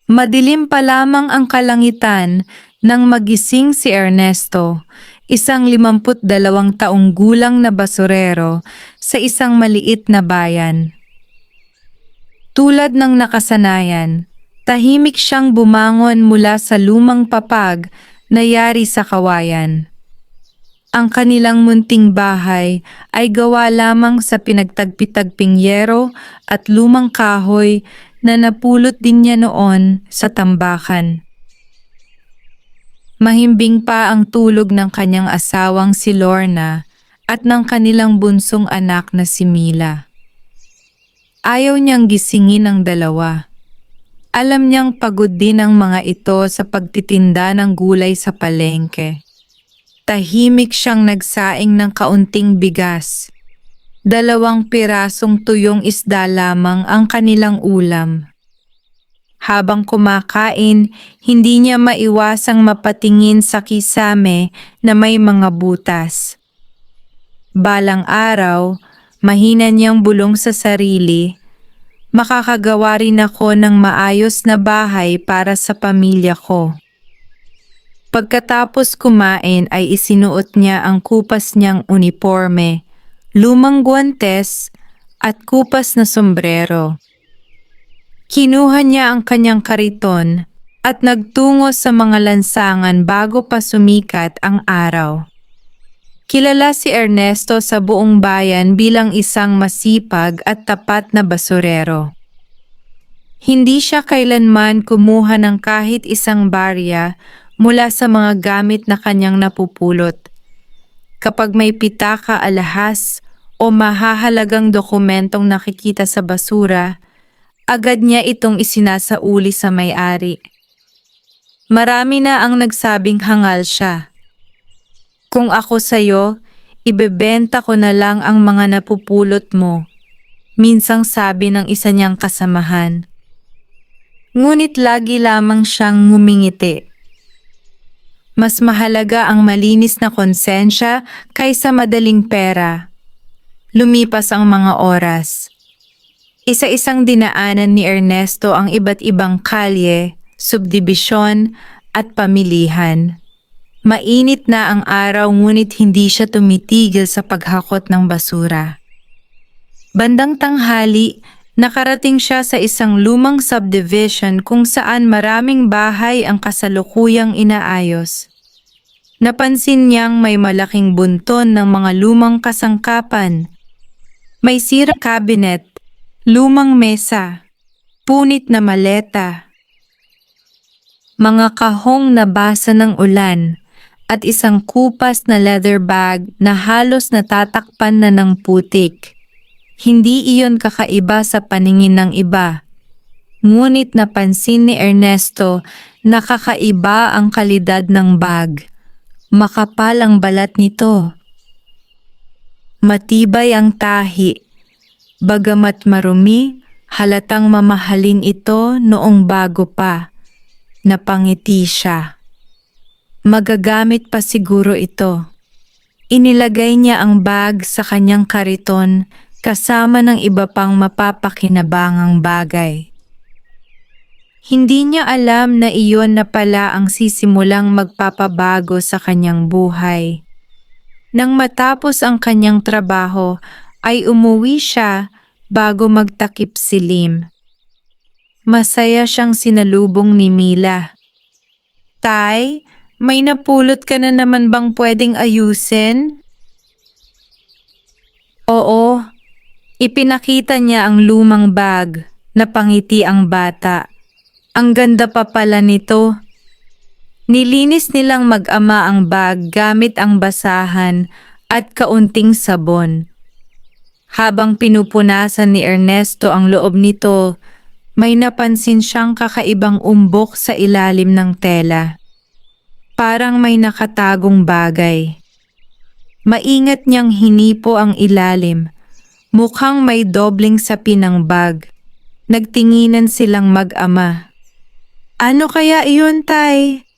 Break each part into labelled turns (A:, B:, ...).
A: Madilim pa lamang ang kalangitan nang magising si Ernesto, isang 52 taong gulang na basurero sa isang maliit na bayan. Tulad ng nakasanayan, tahimik siyang bumangon mula sa lumang papag na yari sa kawayan. Ang kanilang munting bahay ay gawa lamang sa pinagtagpi-tagping yero at lumang kahoy na napulot din niya noon sa tambakan. Mahimbing pa ang tulog ng kanyang asawang si Lorna at ng kanilang bunsong anak na si Mila. Ayaw niyang gisingin ang dalawa. Alam niyang pagod din ang mga ito sa pagtitinda ng gulay sa palengke. Tahimik siyang nagsaing ng kaunting bigas. 2 pirasong tuyong isda lamang ang kanilang ulam. Habang kumakain, hindi niya maiwasang mapatingin sa kisame na may mga butas. Balang araw, mahina niyang bulong sa sarili, makakagawa rin ako ng maayos na bahay para sa pamilya ko. Pagkatapos kumain ay isinuot niya ang kupas niyang uniporme, lumang guwantes at kupas na sombrero. Kinuha niya ang kanyang kariton at nagtungo sa mga lansangan bago pa sumikat ang araw. Kilala si Ernesto sa buong bayan bilang isang masipag at tapat na basurero. Hindi siya kailanman kumuha ng kahit isang barya mula sa mga gamit na kanyang napupulot. Kapag may pitaka, alahas o mahahalagang dokumentong nakikita sa basura, agad niya itong isinasauli sa may-ari. Marami na ang nagsabing hangal siya. Kung ako sa'yo, ibebenta ko na lang ang mga napupulot mo, minsang sabi ng isa niyang kasamahan. Ngunit lagi lamang siyang ngumingiti. Mas mahalaga ang malinis na konsensya kaysa madaling pera. Lumipas ang mga oras. Isa-isang dinaanan ni Ernesto ang iba't ibang kalye, subdibisyon at pamilihan. Mainit na ang araw ngunit hindi siya tumitigil sa paghakot ng basura. Bandang tanghali, nakarating siya sa isang lumang subdivision kung saan maraming bahay ang kasalukuyang inaayos. Napansin niyang may malaking bunton ng mga lumang kasangkapan. May sirang cabinet, lumang mesa, punit na maleta, mga kahong nabasa ng ulan, at isang kupas na leather bag na halos natatakpan na ng putik. Hindi iyon kakaiba sa paningin ng iba. Ngunit napansin ni Ernesto na kakaiba ang kalidad ng bag. Makapal ang balat nito. Matibay ang tahi. Bagamat marumi, halatang mamahalin ito noong bago pa. Napangiti siya. Magagamit pa siguro ito. Inilagay niya ang bag sa kanyang kariton kasama ng iba pang mapapakinabangang bagay. Hindi niya alam na iyon na pala ang sisimulang magpapabago sa kanyang buhay. Nang matapos ang kanyang trabaho, ay umuwi siya bago magtakip silim. Masaya siyang sinalubong ni Mila. Tay, may napulot ka na naman bang pwedeng ayusin? Oo. Ipinakita niya ang lumang bag, napangiti ang bata. Ang ganda pa pala nito. Nilinis nilang mag-ama ang bag gamit ang basahan at kaunting sabon. Habang pinupunasan ni Ernesto ang loob nito, may napansin siyang kakaibang umbok sa ilalim ng tela. Parang may nakatagong bagay. Maingat niyang hinipo ang ilalim. Mukhang may dobling sapin ng bag. Nagtinginan silang mag-ama. Ano kaya iyon, Tay?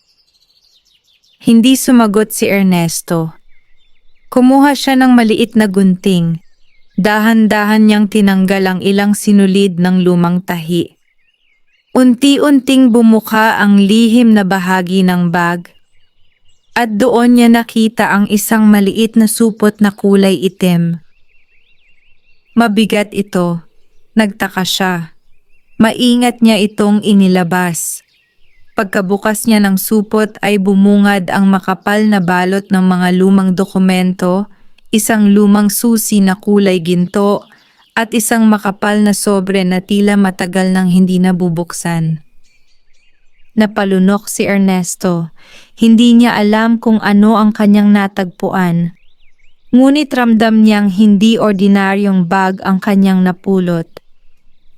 A: Hindi sumagot si Ernesto. Kumuha siya ng maliit na gunting. Dahan-dahan niyang tinanggal ang ilang sinulid ng lumang tahi. Unti-unting bumuka ang lihim na bahagi ng bag at doon niya nakita ang isang maliit na supot na kulay itim. Mabigat ito. Nagtaka siya. Maingat niya itong inilabas. Pagkabukas niya ng supot ay bumungad ang makapal na balot ng mga lumang dokumento, isang lumang susi na kulay ginto, at isang makapal na sobre na tila matagal nang hindi nabubuksan. Napalunok si Ernesto. Hindi niya alam kung ano ang kanyang natagpuan. Ngunit ramdam niyang hindi ordinaryong bag ang kanyang napulot.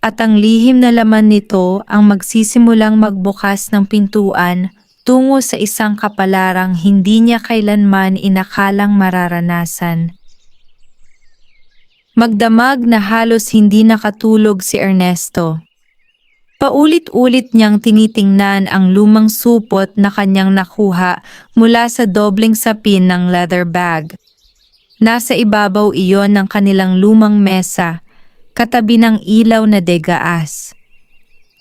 A: At ang lihim na laman nito ang magsisimulang magbukas ng pintuan tungo sa isang kapalarang hindi niya kailanman inakalang mararanasan. Magdamag na halos hindi nakatulog si Ernesto. Paulit-ulit niyang tinitingnan ang lumang supot na kanyang nakuha mula sa dobling sapin ng leather bag. Nasa ibabaw iyon ng kanilang lumang mesa, katabi ng ilaw na degaas.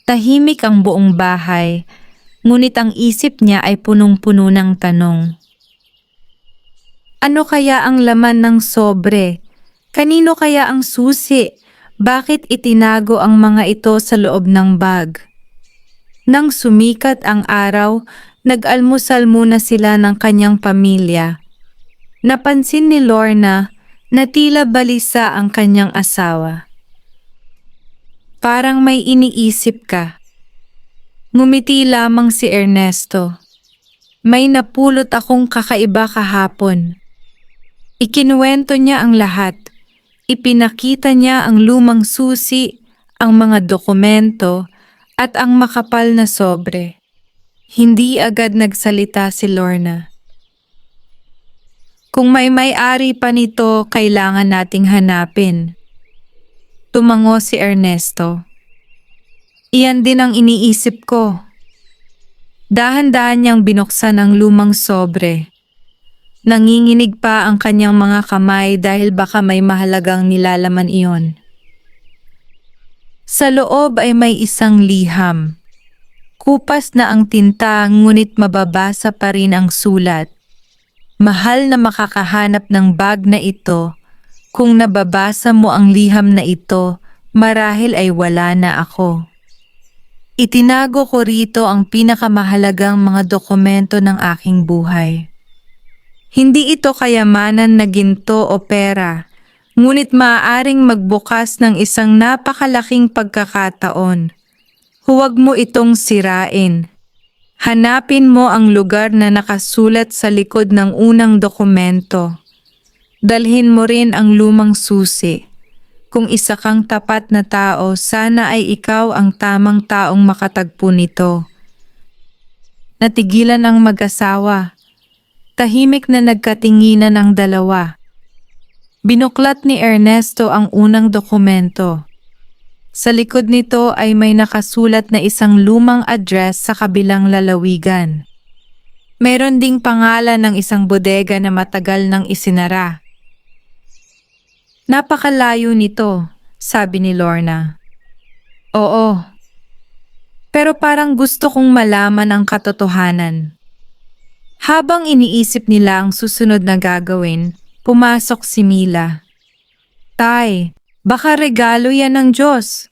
A: Tahimik ang buong bahay, ngunit ang isip niya ay punong-puno ng tanong. Ano kaya ang laman ng sobre? Kanino kaya ang susi? Bakit itinago ang mga ito sa loob ng bag? Nang sumikat ang araw, nag-almusal muna sila ng kanyang pamilya. Napansin ni Lorna na tila balisa ang kanyang asawa. Parang may iniisip ka. Ngumiti lamang si Ernesto. May napulot akong kakaiba kahapon. Ikinuwento niya ang lahat. Ipinakita niya ang lumang susi, ang mga dokumento, at ang makapal na sobre. Hindi agad nagsalita si Lorna. Kung may-ari pa nito, kailangan nating hanapin. Tumango si Ernesto. Iyan din ang iniisip ko. Dahan-dahan niyang binuksan ang lumang sobre. Nanginginig pa ang kanyang mga kamay dahil baka may mahalagang nilalaman iyon. Sa loob ay may isang liham. Kupas na ang tinta ngunit mababasa pa rin ang sulat. Mahal na makakahanap ng bag na ito. Kung nababasa mo ang liham na ito, marahil ay wala na ako. Itinago ko rito ang pinakamahalagang mga dokumento ng aking buhay. Hindi ito kayamanan na ginto o pera, ngunit maaaring magbukas ng isang napakalaking pagkakataon. Huwag mo itong sirain. Hanapin mo ang lugar na nakasulat sa likod ng unang dokumento. Dalhin mo rin ang lumang susi. Kung isa kang tapat na tao, sana ay ikaw ang tamang taong makatagpo nito. Natigilan ang mag-asawa. Tahimik na nagkatinginan ang dalawa. Binuklat ni Ernesto ang unang dokumento. Sa likod nito ay may nakasulat na isang lumang address sa kabilang lalawigan. Meron ding pangalan ng isang bodega na matagal nang isinara. Napakalayo nito, sabi ni Lorna. Oo. Pero parang gusto kong malaman ang katotohanan. Habang iniisip nila ang susunod na gagawin, pumasok si Mila. Tay, baka regalo yan ng Diyos.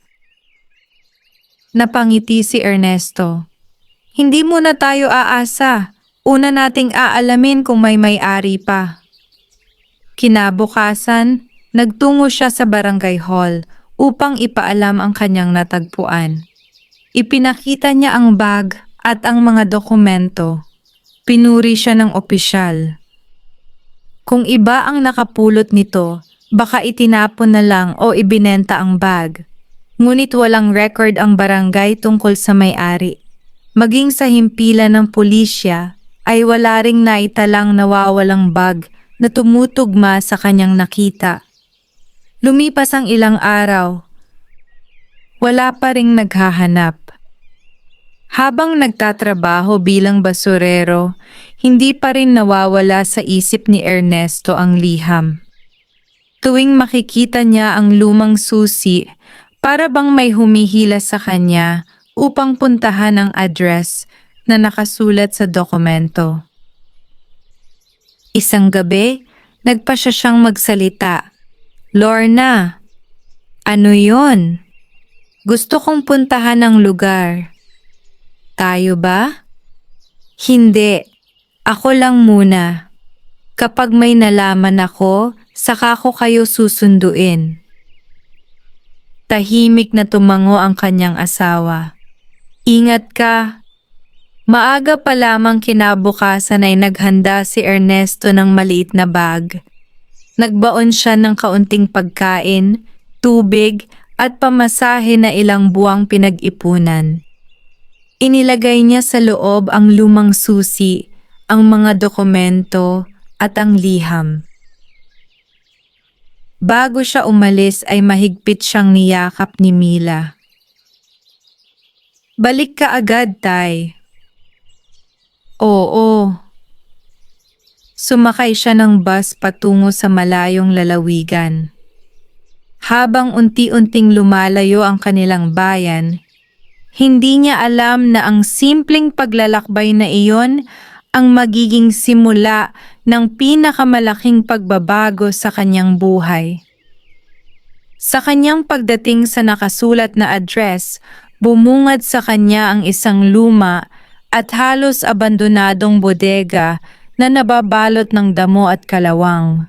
A: Napangiti si Ernesto. Hindi muna tayo aasa. Una nating aalamin kung may-ari pa. Kinabukasan, nagtungo siya sa barangay hall upang ipaalam ang kanyang natagpuan. Ipinakita niya ang bag at ang mga dokumento. Pinuri siya ng opisyal. Kung iba ang nakapulot nito, baka itinapon na lang o ibinenta ang bag. Ngunit walang record ang barangay tungkol sa may-ari. Maging sa himpilan ng pulisya ay wala ring naitalang nawawalang bag na tumutugma sa kanyang nakita. Lumipas ang ilang araw. Wala pa ring naghahanap. Habang nagtatrabaho bilang basurero, hindi pa rin nawawala sa isip ni Ernesto ang liham. Tuwing makikita niya ang lumang susi, para bang may humihila sa kanya, upang puntahan ang address na nakasulat sa dokumento. Isang gabi, nagpa siya siyang magsalita. "Lorna, ano yon? Gusto kong puntahan ang lugar. Tayo ba?" "Hindi. Ako lang muna. Kapag may nalaman ako, saka ko kayo susunduin." Tahimik na tumango ang kanyang asawa. "Ingat ka." Maaga pa lamang kinabukasan ay naghanda si Ernesto ng maliit na bag. Nagbaon siya ng kaunting pagkain, tubig at pamasahe na ilang buwang pinag-ipunan. Inilagay niya sa loob ang lumang susi, ang mga dokumento at ang liham. Bago siya umalis ay mahigpit siyang niyakap ni Mila. "Balik ka agad, Tay." "Oo." Sumakay siya ng bus patungo sa malayong lalawigan. Habang unti-unting lumalayo ang kanilang bayan, hindi niya alam na ang simpleng paglalakbay na iyon ang magiging simula ng pinakamalaking pagbabago sa kanyang buhay. Sa kanyang pagdating sa nakasulat na address, bumungad sa kanya ang isang luma at halos abandonadong bodega na nababalot ng damo at kalawang.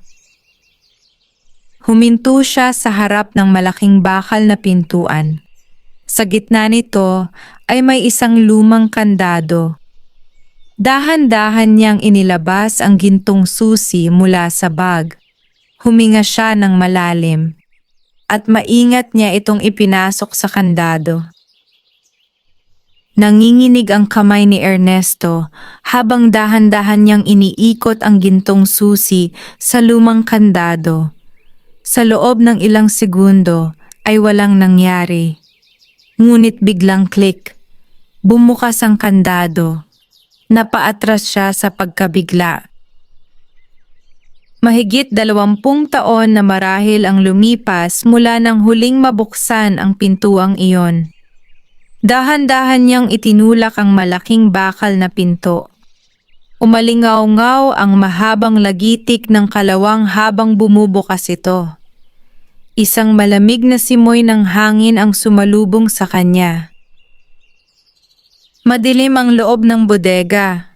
A: Huminto siya sa harap ng malaking bakal na pintuan. Sa gitna nito ay may isang lumang kandado. Dahan-dahan niyang inilabas ang gintong susi mula sa bag. Huminga siya ng malalim at maingat niya itong ipinasok sa kandado. Nanginginig ang kamay ni Ernesto habang dahan-dahan niyang iniikot ang gintong susi sa lumang kandado. Sa loob ng ilang segundo ay walang nangyari. Ngunit biglang click. Bumukas ang kandado. Napaatras siya sa pagkabigla. Mahigit 20 taon na marahil ang lumipas mula nang huling mabuksan ang pintuang iyon. Dahan-dahan niyang itinulak ang malaking bakal na pinto. Umalingaw-ngaw ang mahabang lagitik ng kalawang habang bumubukas ito. Isang malamig na simoy ng hangin ang sumalubong sa kanya. Madilim ang loob ng bodega.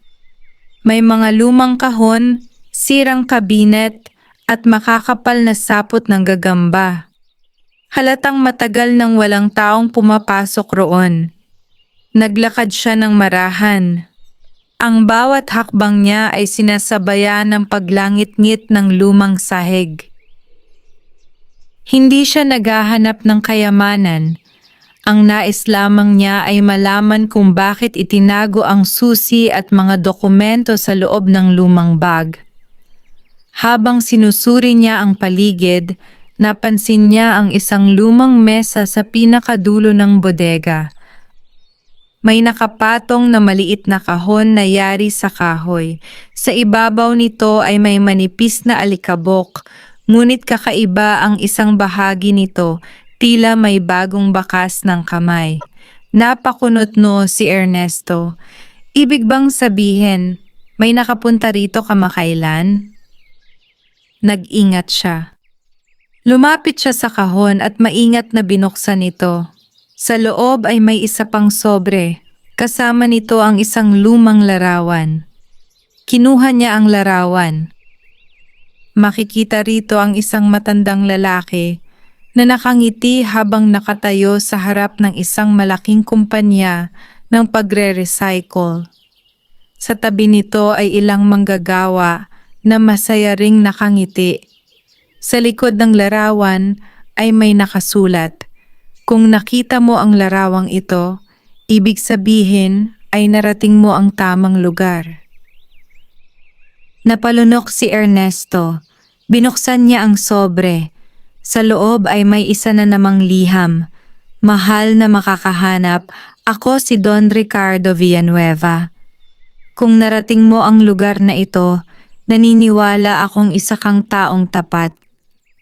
A: May mga lumang kahon, sirang kabinet at makakapal na sapot ng gagamba. Halatang matagal nang walang taong pumapasok roon. Naglakad siya ng marahan. Ang bawat hakbang niya ay sinasabayan ng paglangit-ngit ng lumang sahig. Hindi siya naghahanap ng kayamanan. Ang nais lamang niya ay malaman kung bakit itinago ang susi at mga dokumento sa loob ng lumang bag. Habang sinusuri niya ang paligid, napansin niya ang isang lumang mesa sa pinakadulo ng bodega. May nakapatong na maliit na kahon na yari sa kahoy. Sa ibabaw nito ay may manipis na alikabok, ngunit kakaiba ang isang bahagi nito, tila may bagong bakas ng kamay. Napakunot-no si Ernesto. Ibig bang sabihin, may nakapunta rito kamakailan? Nag-ingat siya. Lumapit siya sa kahon at maingat na binuksan ito. Sa loob ay may isa pang sobre. Kasama nito ang isang lumang larawan. Kinuha niya ang larawan. Makikita rito ang isang matandang lalaki na nakangiti habang nakatayo sa harap ng isang malaking kumpanya ng pagre-recycle. Sa tabi nito ay ilang manggagawa na masaya ring nakangiti. Sa likod ng larawan ay may nakasulat. Kung nakita mo ang larawang ito, ibig sabihin ay narating mo ang tamang lugar. Napalunok si Ernesto. Binuksan niya ang sobre. Sa loob ay may isa na namang liham. Mahal na makakahanap, ako si Don Ricardo Villanueva. Kung narating mo ang lugar na ito, naniniwala akong isa kang taong tapat.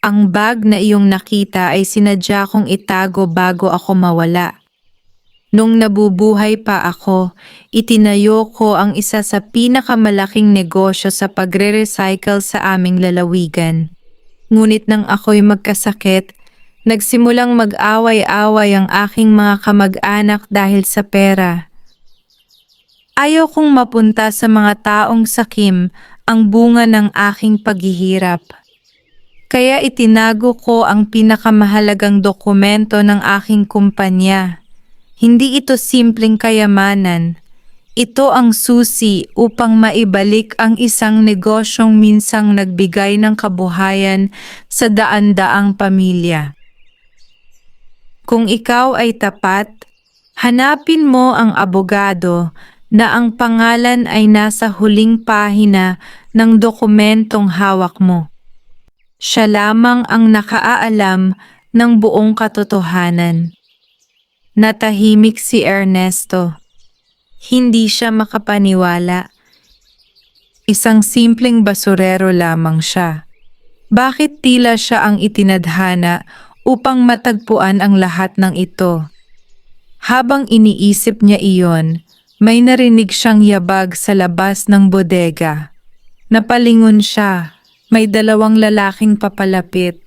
A: Ang bag na iyong nakita ay sinadya kong itago bago ako mawala. Nung nabubuhay pa ako, itinayo ko ang isa sa pinakamalaking negosyo sa pagre-recycle sa aming lalawigan. Ngunit nang ako'y magkasakit, nagsimulang mag-away-away ang aking mga kamag-anak dahil sa pera. Ayaw kong mapunta sa mga taong sakim ang bunga ng aking paghihirap. Kaya itinago ko ang pinakamahalagang dokumento ng aking kumpanya. Hindi ito simpleng kayamanan. Ito ang susi upang maibalik ang isang negosyong minsang nagbigay ng kabuhayan sa daan-daang pamilya. Kung ikaw ay tapat, hanapin mo ang abogado na ang pangalan ay nasa huling pahina ng dokumentong hawak mo. Siya lamang ang nakaaalam ng buong katotohanan. Natahimik si Ernesto. Hindi siya makapaniwala. Isang simpleng basurero lamang siya. Bakit tila siya ang itinadhana upang matagpuan ang lahat ng ito? Habang iniisip niya iyon, may narinig siyang yabag sa labas ng bodega. Napalingon siya. May dalawang lalaking papalapit.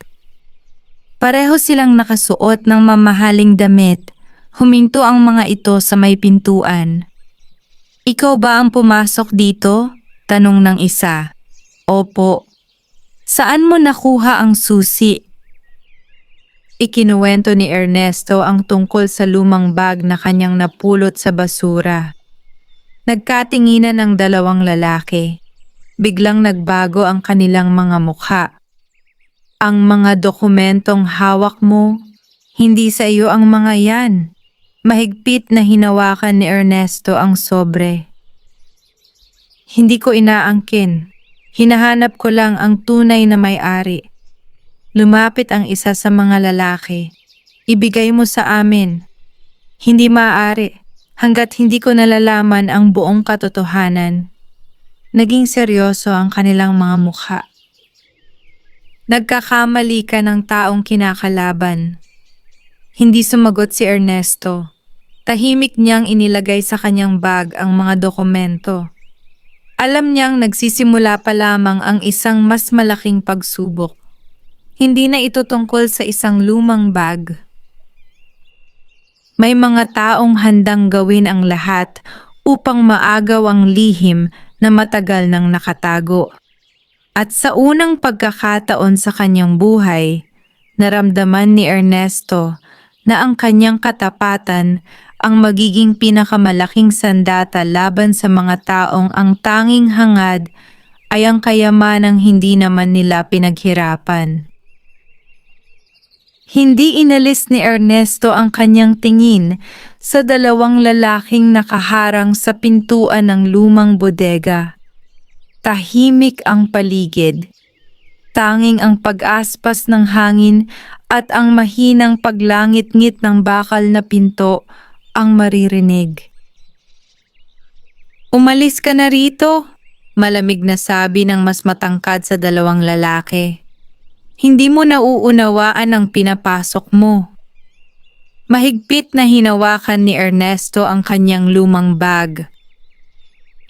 A: Pareho silang nakasuot ng mamahaling damit. Huminto ang mga ito sa may pintuan. "Ikaw ba ang pumasok dito?" tanong ng isa. "Opo." "Saan mo nakuha ang susi?" Ikinuwento ni Ernesto ang tungkol sa lumang bag na kanyang napulot sa basura. Nagkatinginan ang dalawang lalaki. Biglang nagbago ang kanilang mga mukha. "Ang mga dokumentong hawak mo, hindi sa iyo ang mga yan." Mahigpit na hinawakan ni Ernesto ang sobre. "Hindi ko inaangkin. Hinahanap ko lang ang tunay na may-ari." Lumapit ang isa sa mga lalaki. "Ibigay mo sa amin." "Hindi maaari, hanggat hindi ko nalalaman ang buong katotohanan." Naging seryoso ang kanilang mga mukha. Nagkakamali ka ng taong kinakalaban. Hindi sumagot si Ernesto. Tahimik niyang inilagay sa kanyang bag ang mga dokumento. Alam niyang nagsisimula pa lamang ang isang mas malaking pagsubok. Hindi na ito tungkol sa isang lumang bag. May mga taong handang gawin ang lahat upang maagaw ang lihim na matagal nang nakatago. At sa unang pagkakataon sa kanyang buhay, naramdaman ni Ernesto na ang kanyang katapatan ang magiging pinakamalaking sandata laban sa mga taong ang tanging hangad ay ang kayamanang hindi naman nila pinaghirapan. Hindi inalis ni Ernesto ang kanyang tingin sa dalawang lalaking nakaharang sa pintuan ng lumang bodega. Tahimik ang paligid. Tanging ang pag-aspas ng hangin at ang mahinang paglangit-ngit ng bakal na pinto ang maririnig. "Umalis ka na rito," malamig na sabi ng mas matangkad sa dalawang lalaki. "Hindi mo nauunawaan ang pinapasok mo." Mahigpit na hinawakan ni Ernesto ang kanyang lumang bag.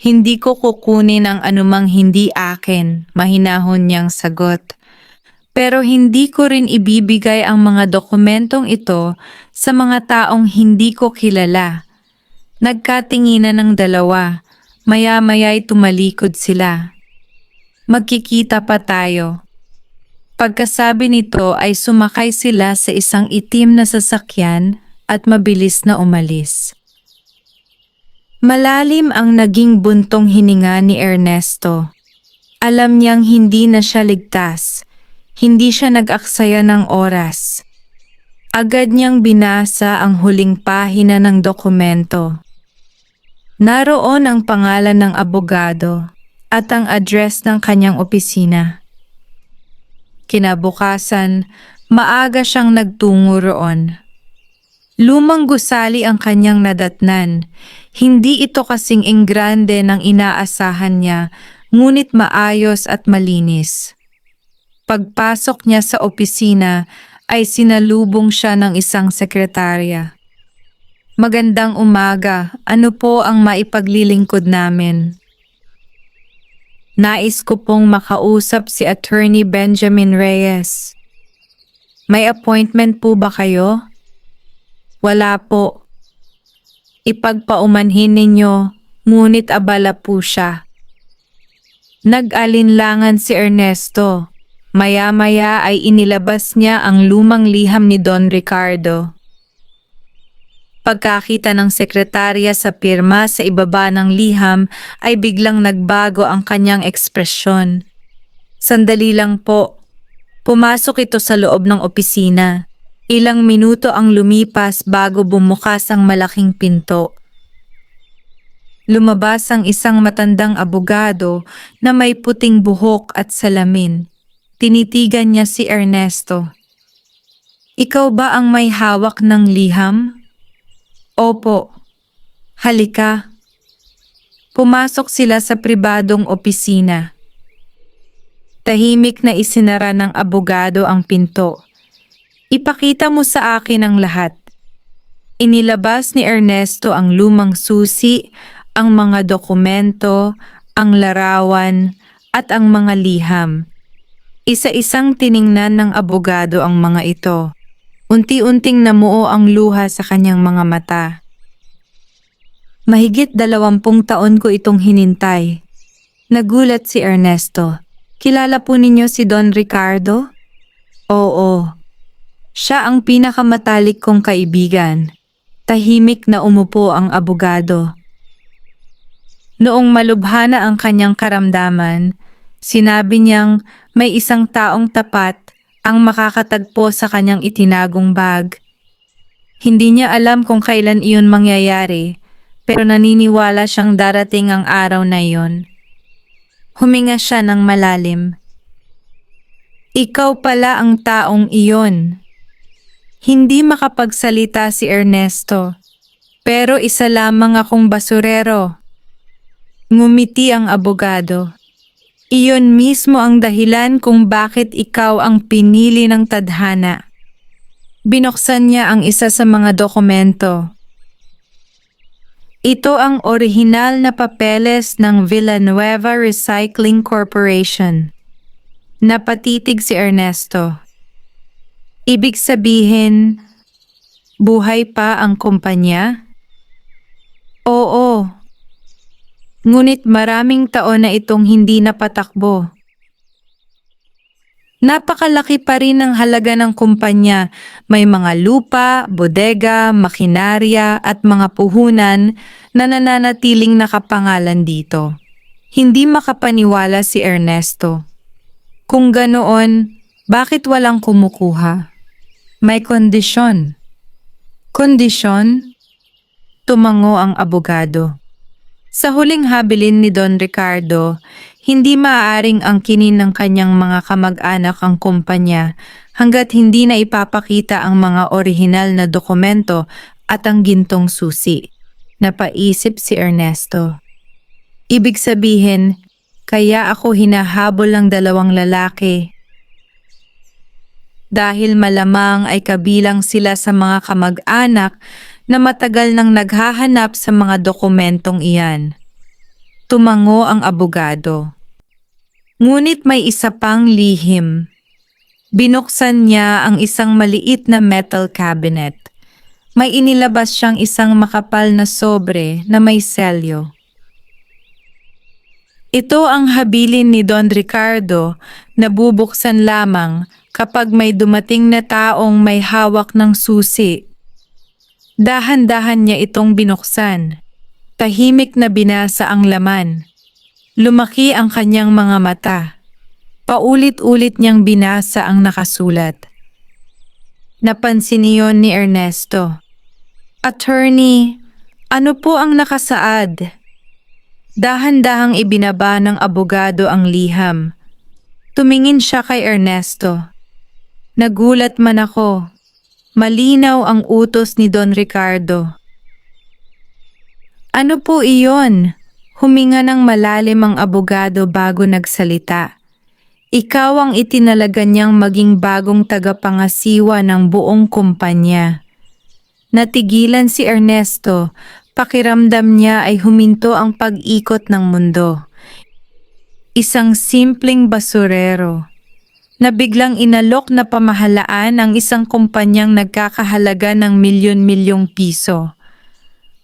A: "Hindi ko kukunin ang anumang hindi akin," mahinahon niyang sagot. "Pero hindi ko rin ibibigay ang mga dokumentong ito sa mga taong hindi ko kilala." Nagkatinginan ng dalawa. Maya-maya'y tumalikod sila. "Magkikita pa tayo." Pagkasabi nito ay sumakay sila sa isang itim na sasakyan at mabilis na umalis. Malalim ang naging buntong hininga ni Ernesto. Alam niyang hindi na siya ligtas. Hindi siya nag-aksaya ng oras. Agad niyang binasa ang huling pahina ng dokumento. Naroon ang pangalan ng abogado at ang address ng kanyang opisina. Kinabukasan, maaga siyang nagtungo roon. Lumang gusali ang kanyang nadatnan. Hindi ito kasing enggrande ng inaasahan niya, ngunit maayos at malinis. Pagpasok niya sa opisina ay sinalubong siya ng isang sekretarya. Magandang umaga. Ano po ang maipaglilingkod namin? Nais ko pong makausap si Attorney Benjamin Reyes. May appointment po ba kayo? Wala po. Ipagpaumanhin ninyo, ngunit abala po siya. Nag-alinlangan si Ernesto. Maya-maya ay inilabas niya ang lumang liham ni Don Ricardo. Pagkakita ng sekretarya sa pirma sa ibaba ng liham ay biglang nagbago ang kanyang ekspresyon. Sandali lang po. Pumasok ito sa loob ng opisina. Ilang minuto ang lumipas bago bumukas ang malaking pinto. Lumabas ang isang matandang abogado na may puting buhok at salamin. Tinitigan niya si Ernesto. Ikaw ba ang may hawak ng liham? Opo. Halika. Pumasok sila sa pribadong opisina. Tahimik na isinara ng abogado ang pinto. Ipakita mo sa akin ang lahat. Inilabas ni Ernesto ang lumang susi, ang mga dokumento, ang larawan, at ang mga liham. Isa-isang tiningnan ng abogado ang mga ito. Unti-unting namuo ang luha sa kanyang mga mata. Mahigit 20 taon ko itong hinintay. Nagulat si Ernesto. Kilala po ninyo si Don Ricardo? Oo. Siya ang pinakamatalik kong kaibigan. Tahimik na umupo ang abogado. Noong malubha na ang kanyang karamdaman, sinabi niyang may isang taong tapat ang makakatagpo sa kanyang itinagong bag. Hindi niya alam kung kailan iyon mangyayari, pero naniniwala siyang darating ang araw na iyon. Huminga siya ng malalim. Ikaw pala ang taong iyon. Hindi makapagsalita si Ernesto, pero isa lamang akong basurero. Ngumiti ang abogado. Iyon mismo ang dahilan kung bakit ikaw ang pinili ng tadhana. Binuksan niya ang isa sa mga dokumento. Ito ang orihinal na papeles ng Villanueva Recycling Corporation. Napatitig si Ernesto. Ibig sabihin, buhay pa ang kumpanya? Oo. Ngunit maraming taon na itong hindi napatakbo. Napakalaki pa rin ang halaga ng kumpanya. May mga lupa, bodega, makinarya at mga puhunan na nananatiling nakapangalan dito. Hindi makapaniwala si Ernesto. Kung ganoon, bakit walang kumukuha? May kondisyon. Kondisyon? Tumango ang abogado. Sa huling habilin ni Don Ricardo, hindi maaaring angkinin ng kanyang mga kamag-anak ang kumpanya hanggat hindi na ipapakita ang mga orihinal na dokumento at ang gintong susi. Napaisip si Ernesto. Ibig sabihin, kaya ako hinahabol ng 2 lalaki. Dahil malamang ay kabilang sila sa mga kamag-anak na matagal nang naghahanap sa mga dokumentong iyan. Tumango ang abogado. Ngunit may isa pang lihim. Binuksan niya ang isang maliit na metal cabinet. May inilabas siyang isang makapal na sobre na may selyo. Ito ang habilin ni Don Ricardo na bubuksan lamang kapag may dumating na taong may hawak ng susi. Dahan-dahan niya itong binuksan. Tahimik na binasa ang laman. Lumaki ang kanyang mga mata. Paulit-ulit niyang binasa ang nakasulat. Napansin niyon ni Ernesto. Attorney, ano po ang nakasaad? Dahan-dahang ibinaba ng abogado ang liham. Tumingin siya kay Ernesto. Nagulat man ako. Malinaw ang utos ni Don Ricardo. Ano po iyon? Huminga ng malalim ang abogado bago nagsalita. Ikaw ang itinalaga niyang maging bagong tagapangasiwa ng buong kumpanya. Natigilan si Ernesto. Pakiramdam niya ay huminto ang pag-ikot ng mundo. Isang simpleng basurero na biglang inalok na pamahalaan ang isang kumpanyang nagkakahalaga ng milyon-milyong piso.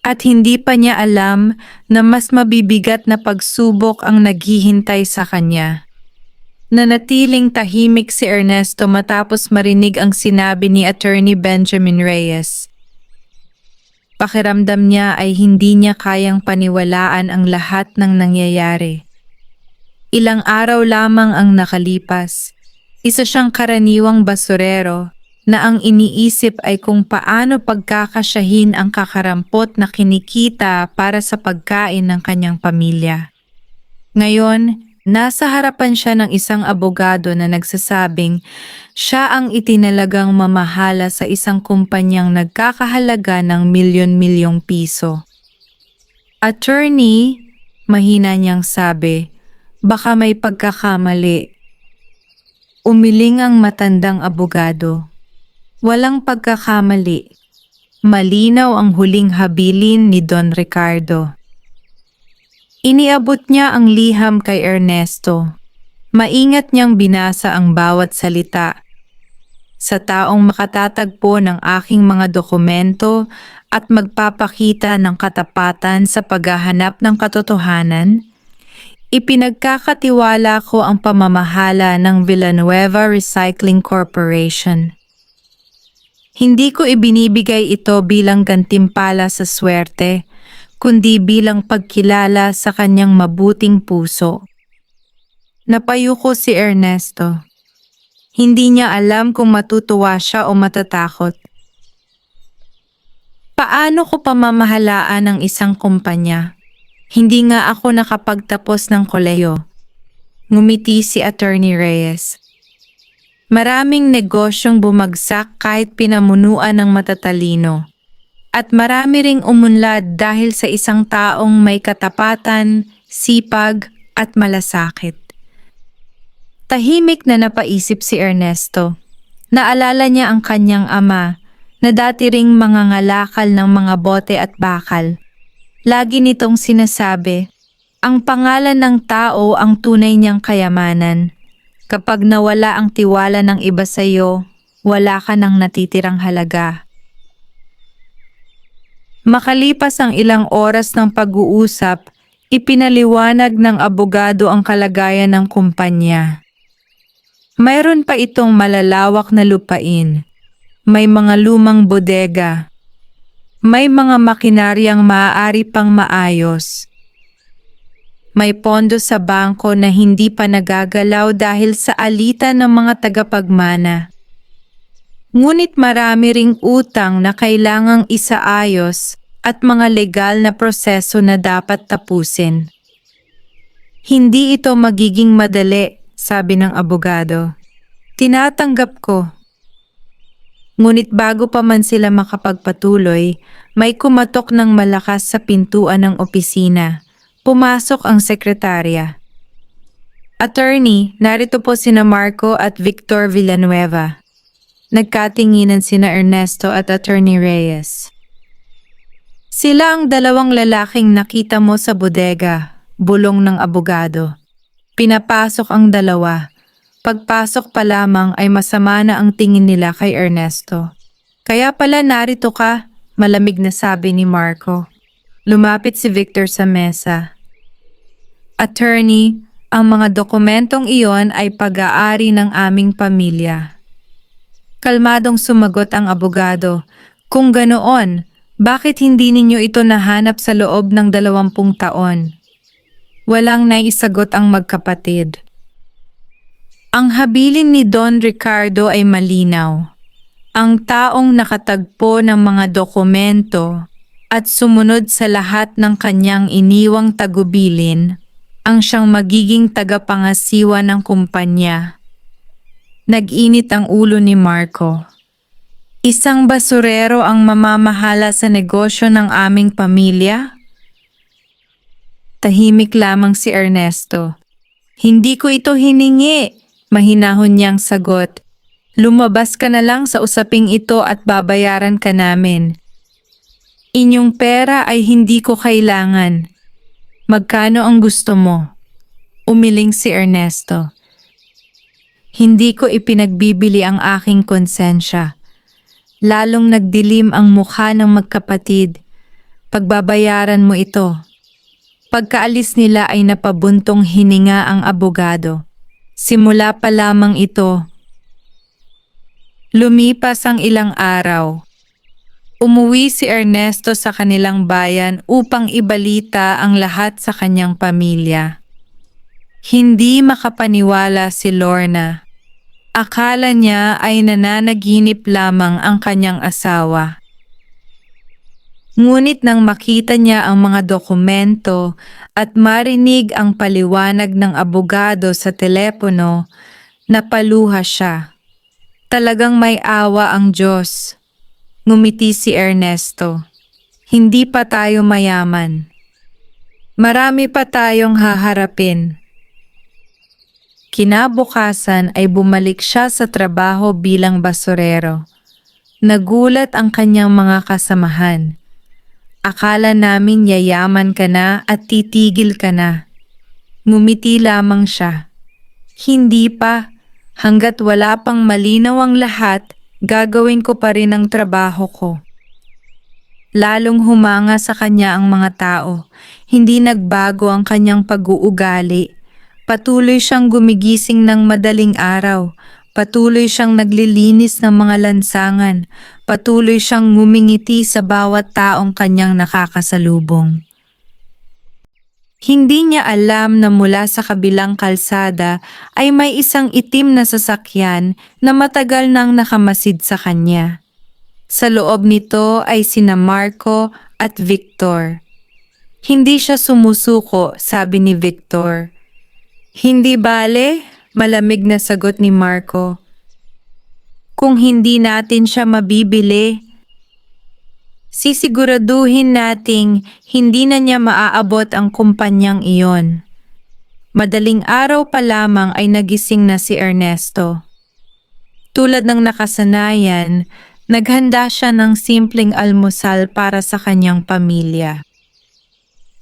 A: At hindi pa niya alam na mas mabibigat na pagsubok ang naghihintay sa kanya. Nanatiling tahimik si Ernesto matapos marinig ang sinabi ni Attorney Benjamin Reyes. Pakiramdam niya ay hindi niya kayang paniwalaan ang lahat ng nangyayari. Ilang araw lamang ang nakalipas. Isa siyang karaniwang basurero na ang iniisip ay kung paano pagkakasyahin ang kakarampot na kinikita para sa pagkain ng kanyang pamilya. Ngayon, nasa harapan siya ng isang abogado na nagsasabing siya ang itinalagang mamahala sa isang kumpanyang nagkakahalaga ng milyon-milyong piso. Attorney, mahina niyang sabi, baka may pagkakamali. Umiling ang matandang abogado. Walang pagkakamali. Malinaw ang huling habilin ni Don Ricardo. Iniabot niya ang liham kay Ernesto. Maingat niyang binasa ang bawat salita. Sa taong makatatagpo ng aking mga dokumento at magpapakita ng katapatan sa paghahanap ng katotohanan, ipinagkakatiwala ko ang pamamahala ng Villanueva Recycling Corporation. Hindi ko ibinibigay ito bilang gantimpala sa swerte, kundi bilang pagkilala sa kanyang mabuting puso. Napayuko si Ernesto. Hindi niya alam kung matutuwa siya o matatakot. Paano ko pamamahalaan ang isang kumpanya? Hindi nga ako nakapagtapos ng kolehiyo. Ngumiti si Attorney Reyes. Maraming negosyong bumagsak kahit pinamunuan ng matatalino. At marami ring umunlad dahil sa isang taong may katapatan, sipag at malasakit. Tahimik na napaisip si Ernesto. Naalala niya ang kanyang ama na dati ring mangangalakal ng mga bote at bakal. Lagi nitong sinasabi, ang pangalan ng tao ang tunay niyang kayamanan. Kapag nawala ang tiwala ng iba sa iyo, wala ka nang natitirang halaga. Makalipas ang ilang oras ng pag-uusap, ipinaliwanag ng abogado ang kalagayan ng kumpanya. Mayroon pa itong malalawak na lupain. May mga lumang bodega. May mga makinaryang maaari pang maayos. May pondo sa bangko na hindi pa nagagalaw dahil sa alitan ng mga tagapagmana. Ngunit marami ring utang na kailangang isaayos at mga legal na proseso na dapat tapusin. Hindi ito magiging madali, sabi ng abogado. Tinatanggap ko. Ngunit bago pa man sila makapagpatuloy, may kumatok ng malakas sa pintuan ng opisina. Pumasok ang sekretarya. Attorney, narito po sina Marco at Victor Villanueva. Nagkatinginan sina Ernesto at Attorney Reyes. Sila ang dalawang lalaking nakita mo sa bodega, bulong ng abogado. Pinapasok ang dalawa. Pagpasok pa lamang ay masama na ang tingin nila kay Ernesto. Kaya pala narito ka, malamig na sabi ni Marco. Lumapit si Victor sa mesa. Attorney, ang mga dokumentong iyon ay pag-aari ng aming pamilya. Kalmadong sumagot ang abogado. Kung ganoon, bakit hindi ninyo ito nahanap sa loob ng 20 taon? Walang naisagot ang magkapatid. Ang habilin ni Don Ricardo ay malinaw. Ang taong nakatagpo ng mga dokumento at sumunod sa lahat ng kanyang iniwang tagubilin ang siyang magiging tagapangasiwa ng kumpanya. Nag-init ang ulo ni Marco. Isang basurero ang mamamahala sa negosyo ng aming pamilya? Tahimik lamang si Ernesto. Hindi ko ito hiningi, mahinahon niyang sagot. Lumabas ka na lang sa usaping ito at babayaran ka namin. Inyong pera ay hindi ko kailangan. Magkano ang gusto mo? Umiling si Ernesto. Hindi ko ipinagbibili ang aking konsensya. Lalong nagdilim ang mukha ng magkapatid. Pagbabayaran mo ito. Pagkaalis nila ay napabuntong hininga ang abogado. Simula pa lamang ito. Lumipas ang ilang araw. Umuwi si Ernesto sa kanilang bayan upang ibalita ang lahat sa kanyang pamilya. Hindi makapaniwala si Lorna. Akala niya ay nananaginip lamang ang kanyang asawa. Ngunit nang makita niya ang mga dokumento at marinig ang paliwanag ng abogado sa telepono, napaluha siya. Talagang may awa ang Diyos. Ngumiti si Ernesto. Hindi pa tayo mayaman. Marami pa tayong haharapin. Kinabukasan ay bumalik siya sa trabaho bilang basurero. Nagulat ang kanyang mga kasamahan. Akala namin yayaman ka na at titigil ka na. Ngumiti lamang siya. Hindi pa. Hanggat wala pang malinaw ang lahat, gagawin ko pa rin ang trabaho ko. Lalong humanga sa kanya ang mga tao. Hindi nagbago ang kanyang pag-uugali. Patuloy siyang gumigising ng madaling araw. Patuloy siyang naglilinis ng mga lansangan. Patuloy siyang ngumingiti sa bawat taong kanyang nakakasalubong. Hindi niya alam na mula sa kabilang kalsada ay may isang itim na sasakyan na matagal nang nakamasid sa kanya. Sa loob nito ay sina Marco at Victor. Hindi siya sumusuko, sabi ni Victor. Hindi bale, malamig na sagot ni Marco. Kung hindi natin siya mabibili, sisiguraduhin nating hindi na niya maaabot ang kumpanyang iyon. Madaling araw pa lamang ay nagising na si Ernesto. Tulad ng nakasanayan, naghanda siya ng simpleng almusal para sa kanyang pamilya.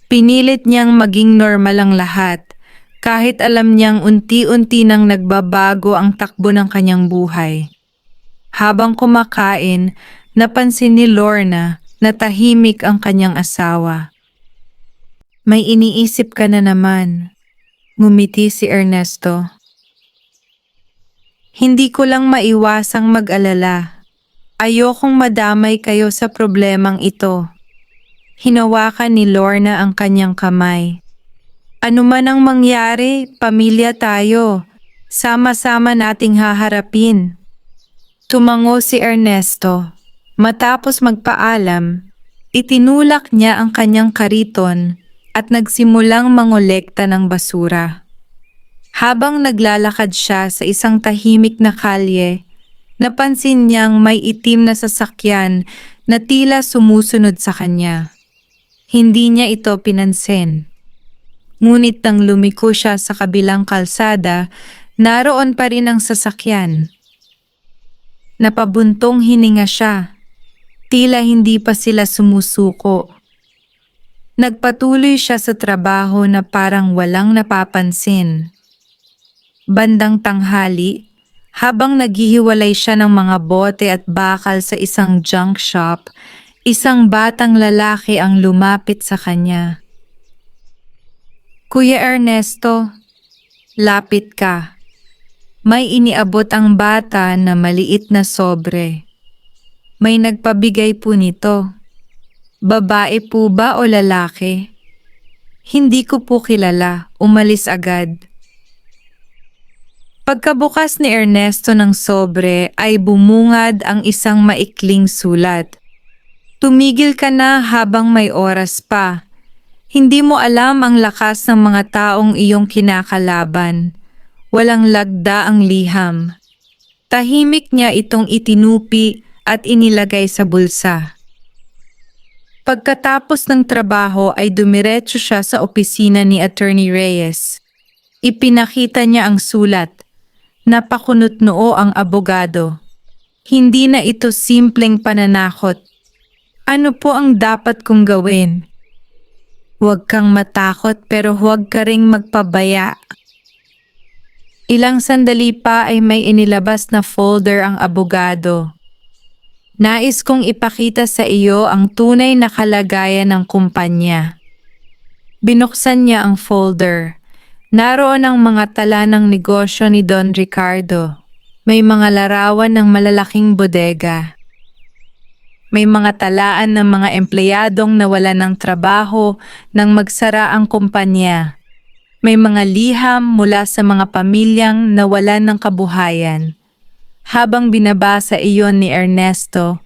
A: Pinilit niyang maging normal ang lahat, kahit alam niyang unti-unti nang nagbabago ang takbo ng kanyang buhay. Habang kumakain, napansin ni Lorna na tahimik ang kanyang asawa. May iniisip ka na naman, ngumiti si Ernesto. Hindi ko lang maiwasang mag-alala. Ayokong madamay kayo sa problemang ito. Hinawakan ni Lorna ang kanyang kamay. Ano man ang mangyari, pamilya tayo. Sama-sama nating haharapin. Tumango si Ernesto. Matapos magpaalam, itinulak niya ang kanyang kariton at nagsimulang mangolekta ng basura. Habang naglalakad siya sa isang tahimik na kalye, napansin niyang may itim na sasakyan na tila sumusunod sa kanya. Hindi niya ito pinansin. Ngunit nang lumiko siya sa kabilang kalsada, naroon pa rin ang sasakyan. Napabuntong hininga siya. Tila hindi pa sila sumusuko. Nagpatuloy siya sa trabaho na parang walang napapansin. Bandang tanghali, habang naghihiwalay siya ng mga bote at bakal sa isang junk shop, isang batang lalaki ang lumapit sa kanya. Kuya Ernesto, lapit ka. May iniabot ang bata na maliit na sobre. May nagpabigay po nito. Babae po ba o lalaki? Hindi ko po kilala, umalis agad. Pagkabukas ni Ernesto ng sobre ay bumungad ang isang maikling sulat. Tumigil ka na habang may oras pa. Hindi mo alam ang lakas ng mga taong iyong kinakalaban. Walang lagda ang liham. Tahimik niya itong itinupi at inilagay sa bulsa. Pagkatapos ng trabaho ay dumiretso siya sa opisina ni Attorney Reyes. Ipinakita niya ang sulat. Napakunot noo ang abogado. Hindi na ito simpleng pananakot. Ano po ang dapat kong gawin? Huwag kang matakot pero huwag ka ring magpabaya. Ilang sandali pa ay may inilabas na folder ang abogado. Nais kong ipakita sa iyo ang tunay na kalagayan ng kumpanya. Binuksan niya ang folder. Naroon ang mga tala ng negosyo ni Don Ricardo. May mga larawan ng malalaking bodega. May mga talaan ng mga empleyadong nawalan ng trabaho nang magsara ang kumpanya. May mga liham mula sa mga pamilyang nawalan ng kabuhayan. Habang binabasa iyon ni Ernesto,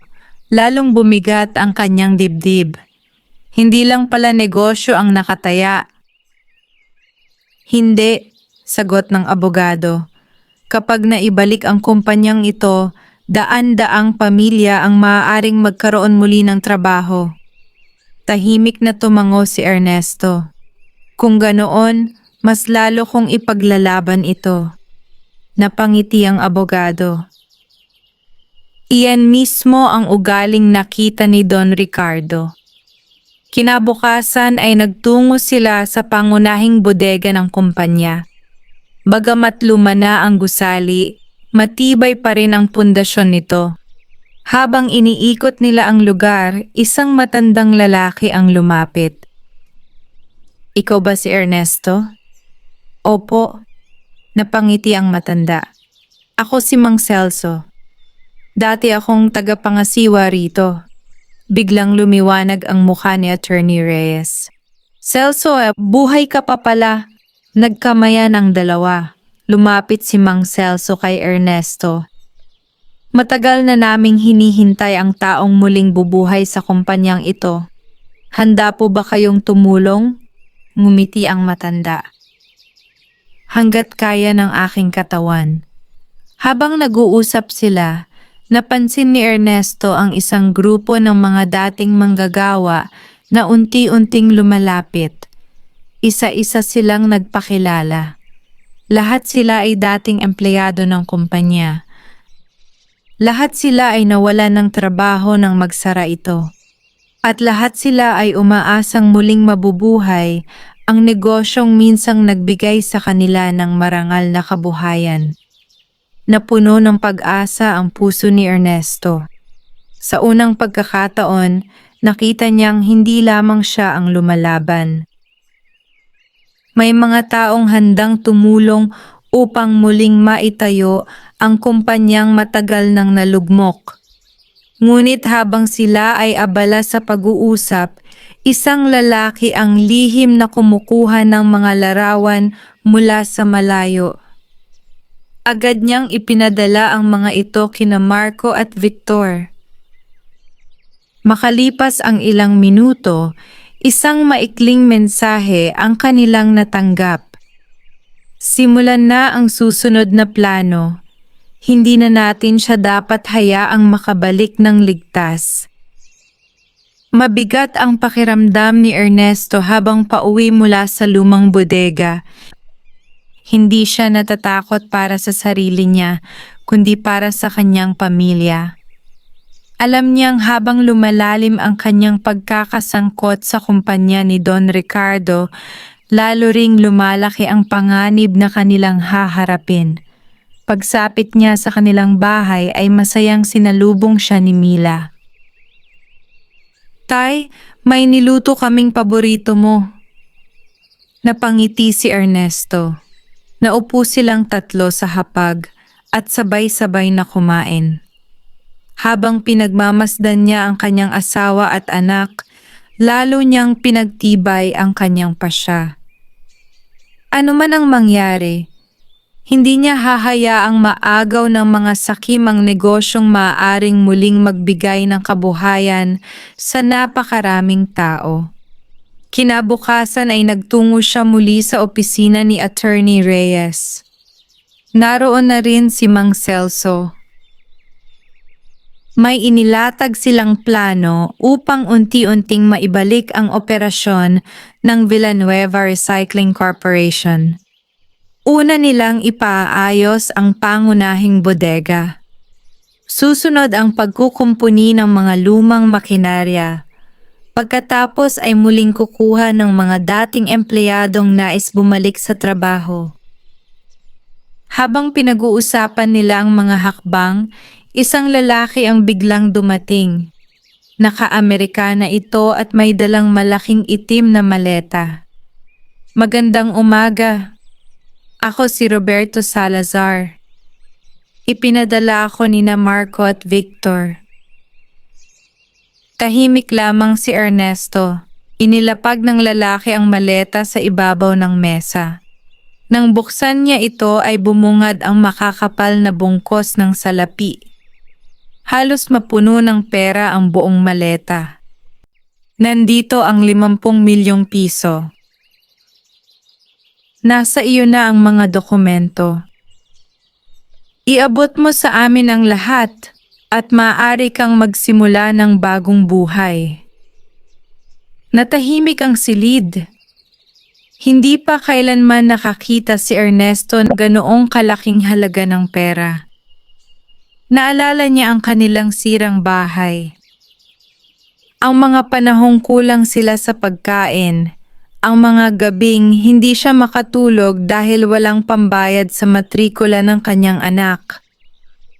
A: lalong bumigat ang kanyang dibdib. Hindi lang pala negosyo ang nakataya. Hindi, sagot ng abogado. Kapag naibalik ang kumpanyang ito, daan-daang pamilya ang maaaring magkaroon muli ng trabaho. Tahimik na tumango si Ernesto. Kung ganoon, mas lalo kong ipaglalaban ito. Napangiti ang abogado. Iyan mismo ang ugaling nakita ni Don Ricardo. Kinabukasan ay nagtungo sila sa pangunahing bodega ng kumpanya. Bagamat luma na ang gusali, matibay pa rin ang pundasyon nito. Habang iniikot nila ang lugar, isang matandang lalaki ang lumapit. Ikaw ba si Ernesto? Opo, napangiti ang matanda. Ako si Mang Celso. Dati akong tagapangasiwa rito. Biglang lumiwanag ang mukha ni Attorney Reyes. Celso, buhay ka pa pala. Nagkamayan ang dalawa. Lumapit si Mang Celso kay Ernesto. Matagal na naming hinihintay ang taong muling bubuhay sa kumpanyang ito. Handa po ba kayong tumulong? Ngumiti ang matanda. Hanggat kaya ng aking katawan. Habang nag-uusap sila, napansin ni Ernesto ang isang grupo ng mga dating manggagawa na unti-unting lumalapit. Isa-isa silang nagpakilala. Lahat sila ay dating empleyado ng kumpanya. Lahat sila ay nawalan ng trabaho nang magsara ito. At lahat sila ay umaasang muling mabubuhay ang negosyong minsang nagbigay sa kanila ng marangal na kabuhayan. Napuno ng pag-asa ang puso ni Ernesto. Sa unang pagkakataon, nakita niyang hindi lamang siya ang lumalaban. May mga taong handang tumulong upang muling maitayo ang kumpanyang matagal nang nalugmok. Ngunit habang sila ay abala sa pag-uusap, isang lalaki ang lihim na kumukuha ng mga larawan mula sa malayo. Agad niyang ipinadala ang mga ito kina Marco at Victor. Makalipas ang ilang minuto, isang maikling mensahe ang kanilang natanggap. Simulan na ang susunod na plano. Hindi na natin siya dapat hayaang makabalik ng ligtas. Mabigat ang pakiramdam ni Ernesto habang pauwi mula sa lumang bodega. Hindi siya natatakot para sa sarili niya, kundi para sa kanyang pamilya. Alam niyang habang lumalalim ang kanyang pagkakasangkot sa kumpanya ni Don Ricardo, lalo ring lumalaki ang panganib na kanilang haharapin. Pagsapit niya sa kanilang bahay ay masayang sinalubong siya ni Mila. Tay, may niluto kaming paborito mo. Napangiti si Ernesto. Naupo silang tatlo sa hapag at sabay-sabay na kumain. Habang pinagmamasdan niya ang kanyang asawa at anak, lalo niyang pinagtibay ang kanyang pasya. Ano man ang mangyari, hindi niya hahayaang maagaw ng mga sakimang negosyong maaaring muling magbigay ng kabuhayan sa napakaraming tao. Kinabukasan ay nagtungo siya muli sa opisina ni Attorney Reyes. Naroon na rin si Mang Celso. May inilatag silang plano upang unti-unting maibalik ang operasyon ng Villanueva Recycling Corporation. Una nilang ipaayos ang pangunahing bodega. Susunod ang pagkukumpuni ng mga lumang makinarya. Pagkatapos ay muling kukuha ng mga dating empleyadong nais bumalik sa trabaho. Habang pinag-uusapan nila ang mga hakbang, isang lalaki ang biglang dumating. Naka-Amerikana ito at may dalang malaking itim na maleta. Magandang umaga. Ako si Roberto Salazar. Ipinadala ako nina Marco at Victor. Tahimik lamang si Ernesto. Inilapag ng lalaki ang maleta sa ibabaw ng mesa. Nang buksan niya ito ay bumungad ang makakapal na bungkos ng salapi. Halos mapuno ng pera ang buong maleta. Nandito ang 50 milyong piso. Nasa iyo na ang mga dokumento. Iabot mo sa amin ang lahat at maaari kang magsimula ng bagong buhay. Natahimik ang silid. Hindi pa kailanman nakakita si Ernesto ng ganoong kalaking halaga ng pera. Naalala niya ang kanilang sirang bahay. Ang mga panahong kulang sila sa pagkain. Ang mga gabing hindi siya makatulog dahil walang pambayad sa matrikula ng kanyang anak.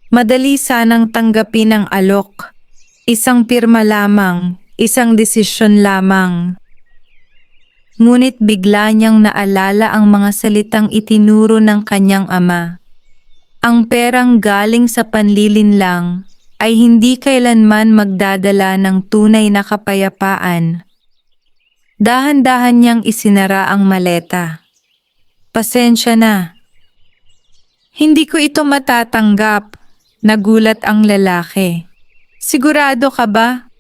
A: Madali sanang tanggapin ang alok. Isang pirma lamang, isang desisyon lamang. Ngunit bigla niyang naalala ang mga salitang itinuro ng kanyang ama. Ang perang galing sa panlilinlang ay hindi kailanman magdadala ng tunay na kapayapaan. Dahan-dahan niyang isinara ang maleta. Pasensya na. Hindi ko ito matatanggap. Nagulat ang lalaki. Sigurado ka ba?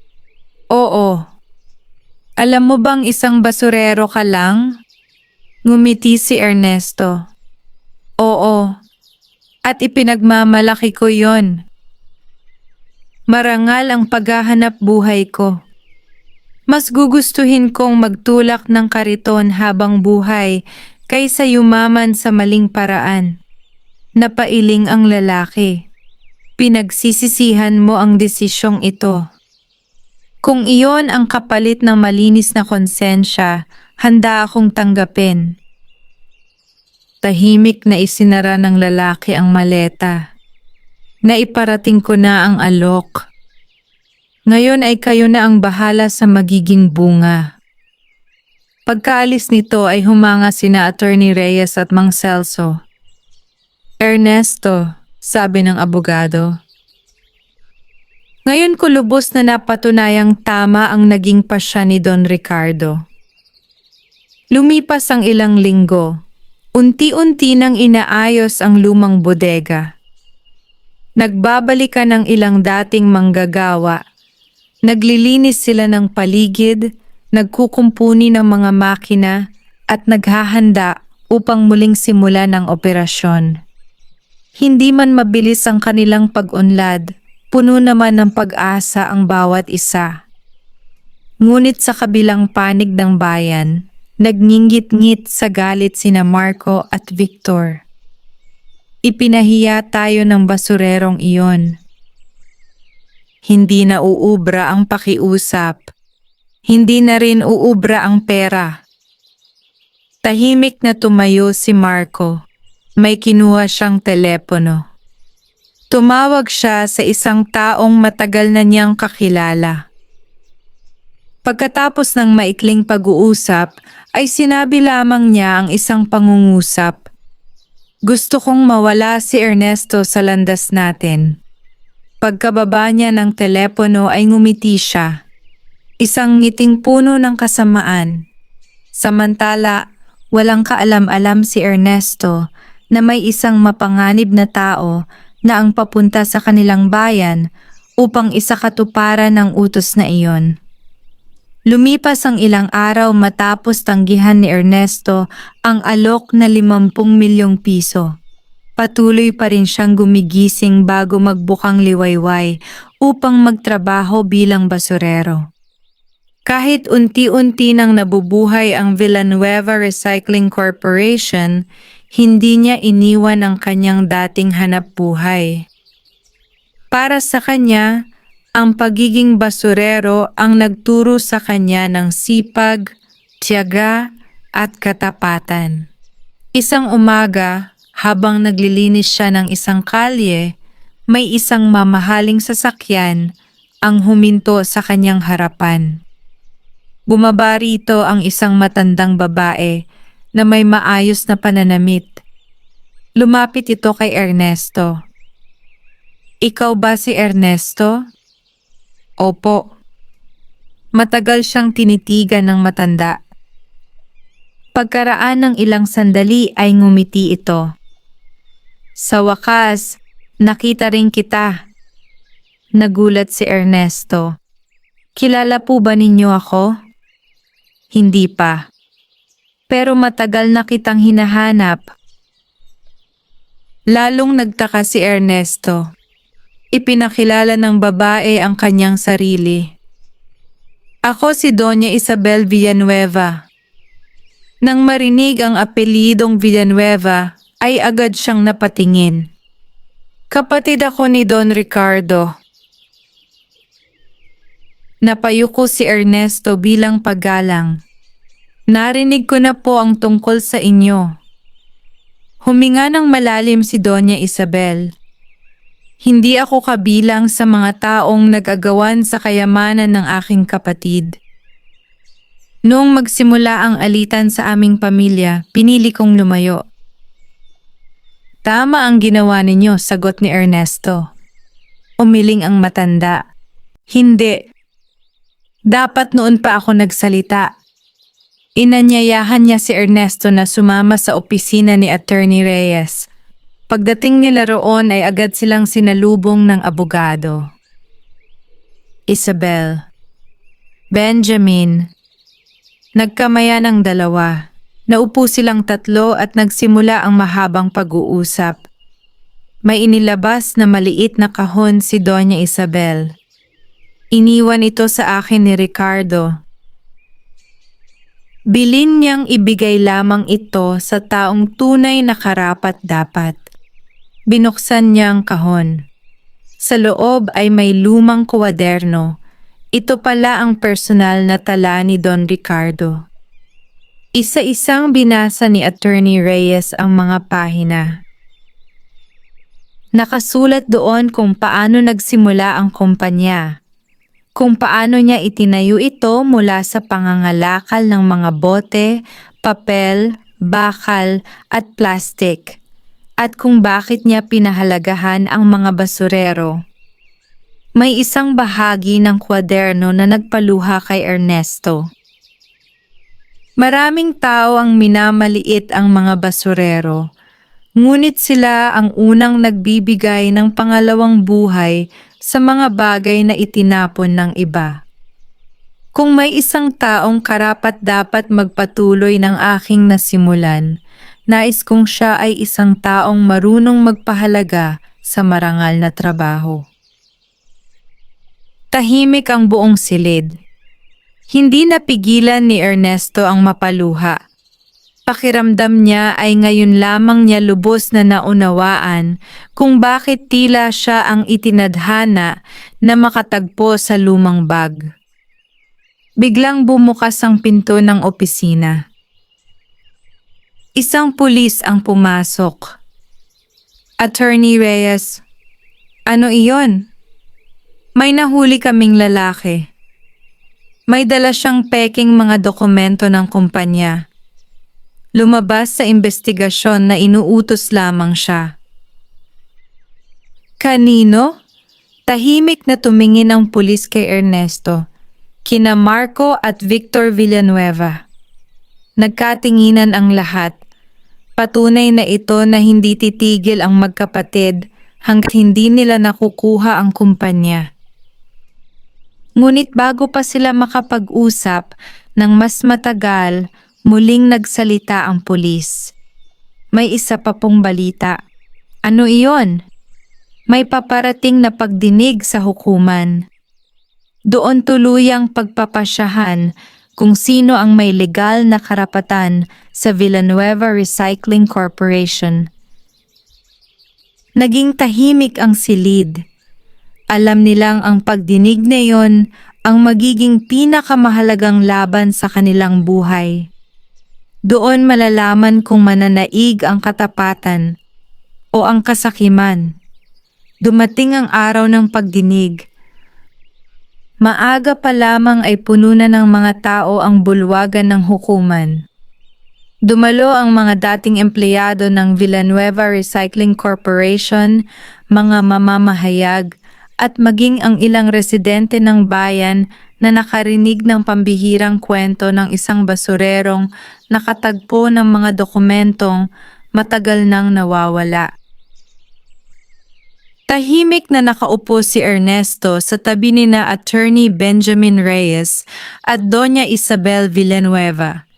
A: Oo. Alam mo bang isang basurero ka lang? Ngumiti si Ernesto. Oo. At ipinagmamalaki ko yon. Marangal ang paghahanap buhay ko. Mas gugustuhin kong magtulak ng kariton habang buhay kaysa yumaman sa maling paraan. Napailing ang lalaki. Pinagsisisihan mo ang desisyong ito. Kung iyon ang kapalit ng malinis na konsensya, handa akong tanggapin. Tahimik na isinara ng lalaki ang maleta. Naiparating ko na ang alok. Ngayon ay kayo na ang bahala sa magiging bunga. Pagkaalis nito ay humanga sina Attorney Reyes at Mang Celso. Ernesto, sabi ng abogado. Ngayon ko lubos na napatunayang tama ang naging pasya ni Don Ricardo. Lumipas ang ilang linggo. Unti-unti nang inaayos ang lumang bodega. Nagbabalikan ang ilang dating manggagawa. Naglilinis sila ng paligid, nagkukumpuni ng mga makina at naghahanda upang muling simulan ang operasyon. Hindi man mabilis ang kanilang pag-unlad, puno naman ng pag-asa ang bawat isa. Ngunit sa kabilang panig ng bayan, nagngingit-ngit sa galit sina Marco at Victor. Ipinahiya tayo ng basurerong iyon. Hindi na uubra ang pakiusap. Hindi na rin uubra ang pera. Tahimik na tumayo si Marco. May kinuha siyang telepono. Tumawag siya sa isang taong matagal na niyang kakilala. Pagkatapos ng maikling pag-uusap, ay sinabi lamang niya ang isang pangungusap. Gusto kong mawala si Ernesto sa landas natin. Pagkababa niya ng telepono ay ngumiti siya. Isang ngiting puno ng kasamaan. Samantala, walang kaalam-alam si Ernesto na may isang mapanganib na tao na ang papunta sa kanilang bayan upang isakatuparan ng utos na iyon. Lumipas ang ilang araw matapos tanggihan ni Ernesto ang alok na 50 milyong piso. Patuloy pa rin siyang gumigising bago magbukang liwayway upang magtrabaho bilang basurero. Kahit unti-unti nang nabubuhay ang Villanueva Recycling Corporation, hindi niya iniwan ang kanyang dating hanapbuhay. Para sa kanya, ang pagiging basurero ang nagturo sa kanya ng sipag, tiyaga, at katapatan. Isang umaga, habang naglilinis siya ng isang kalye, may isang mamahaling sasakyan ang huminto sa kanyang harapan. Bumaba rito ang isang matandang babae na may maayos na pananamit. Lumapit ito kay Ernesto. "Ikaw ba si Ernesto?" "Opo." Matagal siyang tinitigan ng matanda. Pagkaraan ng ilang sandali ay ngumiti ito. "Sa wakas, nakita rin kita." Nagulat si Ernesto. "Kilala po ba ninyo ako?" "Hindi pa. Pero matagal na kitang hinahanap." Lalong nagtaka si Ernesto. Ipinakilala ng babae ang kanyang sarili. "Ako si Doña Isabel Villanueva." Nang marinig ang apelidong Villanueva, ay agad siyang napatingin. "Kapatid ako ni Don Ricardo." Napayuko si Ernesto bilang paggalang. "Narinig ko na po ang tungkol sa inyo." Huminga ng malalim si Doña Isabel. "Hindi ako kabilang sa mga taong nag-agawan sa kayamanan ng aking kapatid. Noong magsimula ang alitan sa aming pamilya, pinili kong lumayo." "Tama ang ginawa ninyo," sagot ni Ernesto. Umiling ang matanda. "Hindi. Dapat noon pa ako nagsalita." Inanyayahan niya si Ernesto na sumama sa opisina ni Attorney Reyes. Pagdating nila roon ay agad silang sinalubong ng abogado. Isabel, Benjamin, nagkamayan ang dalawa. Naupo silang tatlo at nagsimula ang mahabang pag-uusap. May inilabas na maliit na kahon si Doña Isabel. "Iniwan ito sa akin ni Ricardo. Bilin niyang ibigay lamang ito sa taong tunay na karapat-dapat." Binuksan niya ang kahon. Sa loob ay may lumang kwaderno. Ito pala ang personal na tala ni Don Ricardo. Isa-isang binasa ni Attorney Reyes ang mga pahina. Nakasulat doon kung paano nagsimula ang kumpanya, kung paano niya itinayo ito mula sa pangangalakal ng mga bote, papel, bakal at plastik, at kung bakit niya pinahalagahan ang mga basurero. May isang bahagi ng kwaderno na nagpaluha kay Ernesto. Maraming tao ang minamaliit ang mga basurero, ngunit sila ang unang nagbibigay ng pangalawang buhay sa mga bagay na itinapon ng iba. Kung may isang taong karapat-dapat magpatuloy ng aking nasimulan, nais kong siya ay isang taong marunong magpahalaga sa marangal na trabaho. Tahimik ang buong silid. Hindi napigilan ni Ernesto ang mapaluha. Pakiramdam niya ay ngayon lamang niya lubos na naunawaan kung bakit tila siya ang itinadhana na makatagpo sa lumang bag. Biglang bumukas ang pinto ng opisina. Isang pulis ang pumasok. "Attorney Reyes, ano iyon?" "May nahuli kaming lalaki. May dala siyang peking mga dokumento ng kumpanya. Lumabas sa investigasyon na inuutos lamang siya." "Kanino?" Tahimik na tumingin ang pulis kay Ernesto, kina Marco at Victor Villanueva. Nagkatinginan ang lahat. Patunay na ito na hindi titigil ang magkapatid hanggat hindi nila nakukuha ang kumpanya. Ngunit bago pa sila makapag-usap ng mas matagal, muling nagsalita ang pulis. "May isa pa pong balita." "Ano iyon?" "May paparating na pagdinig sa hukuman. Doon tuluyang pagpapasyahan kung sino ang may legal na karapatan sa Villanueva Recycling Corporation." Naging tahimik ang silid. Alam nilang ang pagdinig na yon ang magiging pinakamahalagang laban sa kanilang buhay. Doon malalaman kung mananaig ang katapatan o ang kasakiman. Dumating ang araw ng pagdinig. Maaga pa lamang ay puno na ng mga tao ang bulwagan ng hukuman. Dumalo ang mga dating empleyado ng Villanueva Recycling Corporation, mga mamamahayag, at maging ang ilang residente ng bayan na nakarinig ng pambihirang kwento ng isang basurerong nakatagpo ng mga dokumentong matagal nang nawawala. Tahimik na nakaupo si Ernesto sa tabi ni na Attorney Benjamin Reyes at Doña Isabel Villanueva.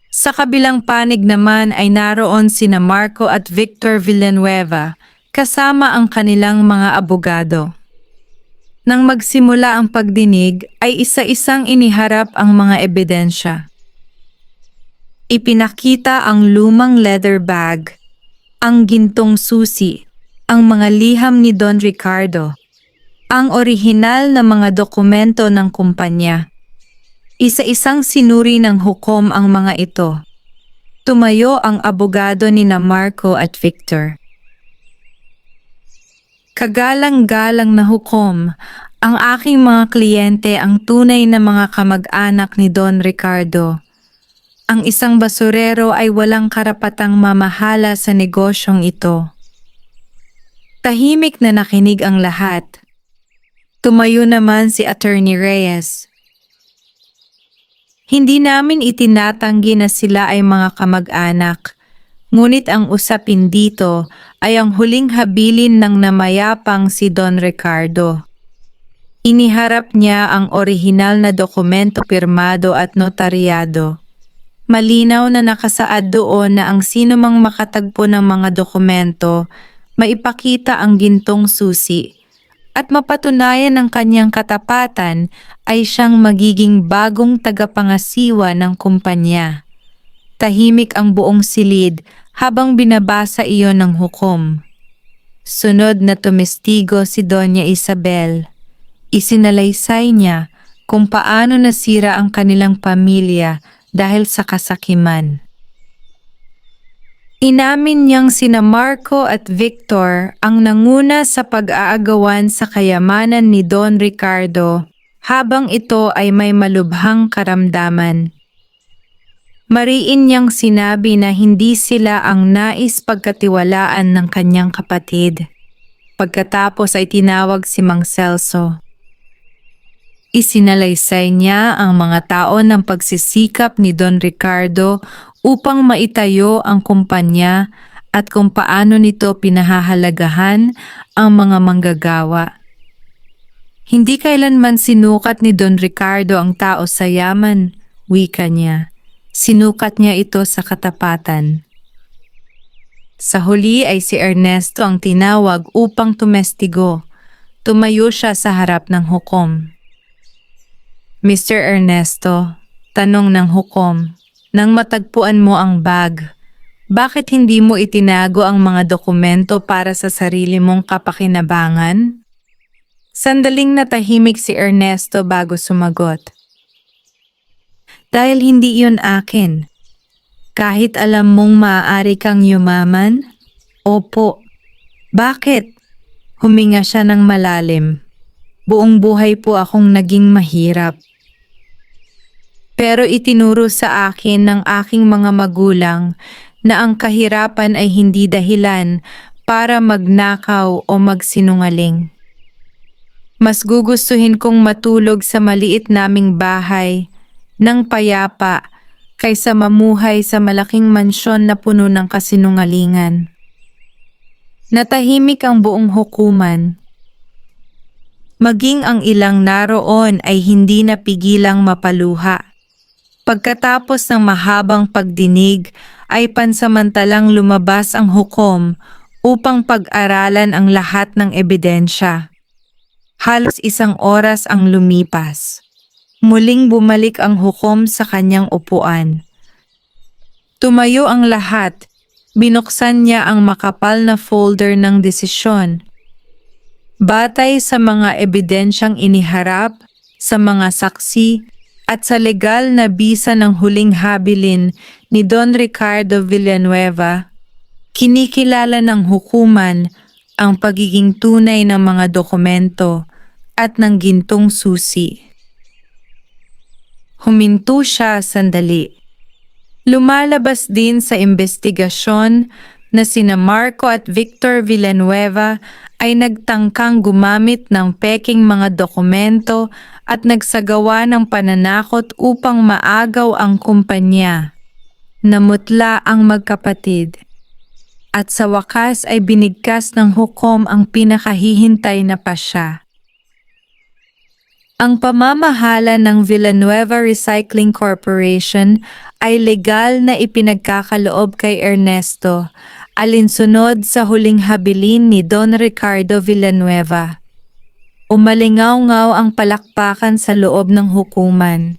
A: Sa kabilang panig naman ay naroon sina Marco at Victor Villanueva kasama ang kanilang mga abogado. Nang magsimula ang pagdinig ay isa-isang iniharap ang mga ebidensya. Ipinakita ang lumang leather bag, ang gintong susi, ang mga liham ni Don Ricardo, ang orihinal na mga dokumento ng kumpanya. Isa-isang sinuri ng hukom ang mga ito. Tumayo ang abogado ni na Marco at Victor. Kagalang-galang na hukom, ang aking mga kliyente ang tunay na mga kamag-anak ni Don Ricardo. Ang isang basurero ay walang karapatang mamahala sa negosyong ito. Tahimik na nakinig ang lahat. Tumayo naman si Attorney Reyes. Hindi namin itinatanggi na sila ay mga kamag-anak, ngunit ang usapin dito ay ang huling habilin ng namayapang si Don Ricardo. Iniharap niya ang orihinal na dokumento pirmado at notaryado. Malinaw na nakasaad doon na ang sinumang makatagpo ng mga dokumento maipakita ang gintong susi at mapatunayan ng kanyang katapatan ay siyang magiging bagong tagapangasiwa ng kumpanya. Tahimik ang buong silid habang binabasa iyon ng hukom. Sunod na tumestigo si Doña Isabel. Isinalaysay niya kung paano nasira ang kanilang pamilya dahil sa kasakiman. Inamin niyang sina Marco at Victor ang nanguna sa pag-aagawan sa kayamanan ni Don Ricardo habang ito ay may malubhang karamdaman. Mariin niyang sinabi na hindi sila ang nais pagkatiwalaan ng kanyang kapatid. Pagkatapos ay tinawag si Mang Celso. Isinalaysay niya ang mga tao ng pagsisikap ni Don Ricardo upang maitayo ang kumpanya at kung paano nito pinahahalagahan ang mga manggagawa. Hindi kailanman sinukat ni Don Ricardo ang tao sa yaman, wika niya. Sinukat niya ito sa katapatan. Sa huli ay si Ernesto ang tinawag upang tumestigo. Tumayo siya sa harap ng hukom. Mr. Ernesto, tanong ng hukom, nang matagpuan mo ang bag, bakit hindi mo itinago ang mga dokumento para sa sarili mong kapakinabangan? Sandaling natahimik si Ernesto bago sumagot. Dahil hindi yun akin. Kahit alam mong maaari kang yumaman? Opo. Bakit? Huminga siya ng malalim. Buong buhay po akong naging mahirap. Pero itinuro sa akin ng aking mga magulang na ang kahirapan ay hindi dahilan para magnakaw o magsinungaling. Mas gugustuhin kong matulog sa maliit naming bahay ng payapa kaysa mamuhay sa malaking mansyon na puno ng kasinungalingan. Natahimik ang buong hukuman. Maging ang ilang naroon ay hindi napigilang mapaluha. Pagkatapos ng mahabang pagdinig ay pansamantalang lumabas ang hukom upang pag-aralan ang lahat ng ebidensya. Halos 1 oras ang lumipas. Muling bumalik ang hukom sa kanyang upuan. Tumayo ang lahat. Binuksan niya ang makapal na folder ng desisyon. Batay sa mga ebidensyang iniharap, sa mga saksi, at sa legal na bisa ng huling habilin ni Don Ricardo Villanueva, kinikilala ng hukuman ang pagiging tunay ng mga dokumento at ng gintong susi. Huminto siya sandali. Lumalabas din sa investigasyon na sina Marco at Victor Villanueva ay nagtangkang gumamit ng peking mga dokumento at nagsagawa ng pananakot upang maagaw ang kumpanya. Namutla ang magkapatid. At sa wakas ay binigkas ng hukom ang pinakahihintay na pasya. Ang pamamahala ng Villanueva Recycling Corporation ay legal na ipinagkakaloob kay Ernesto, alinsunod sa huling habilin ni Don Ricardo Villanueva. Umalingaw-ngaw ang palakpakan sa loob ng hukuman.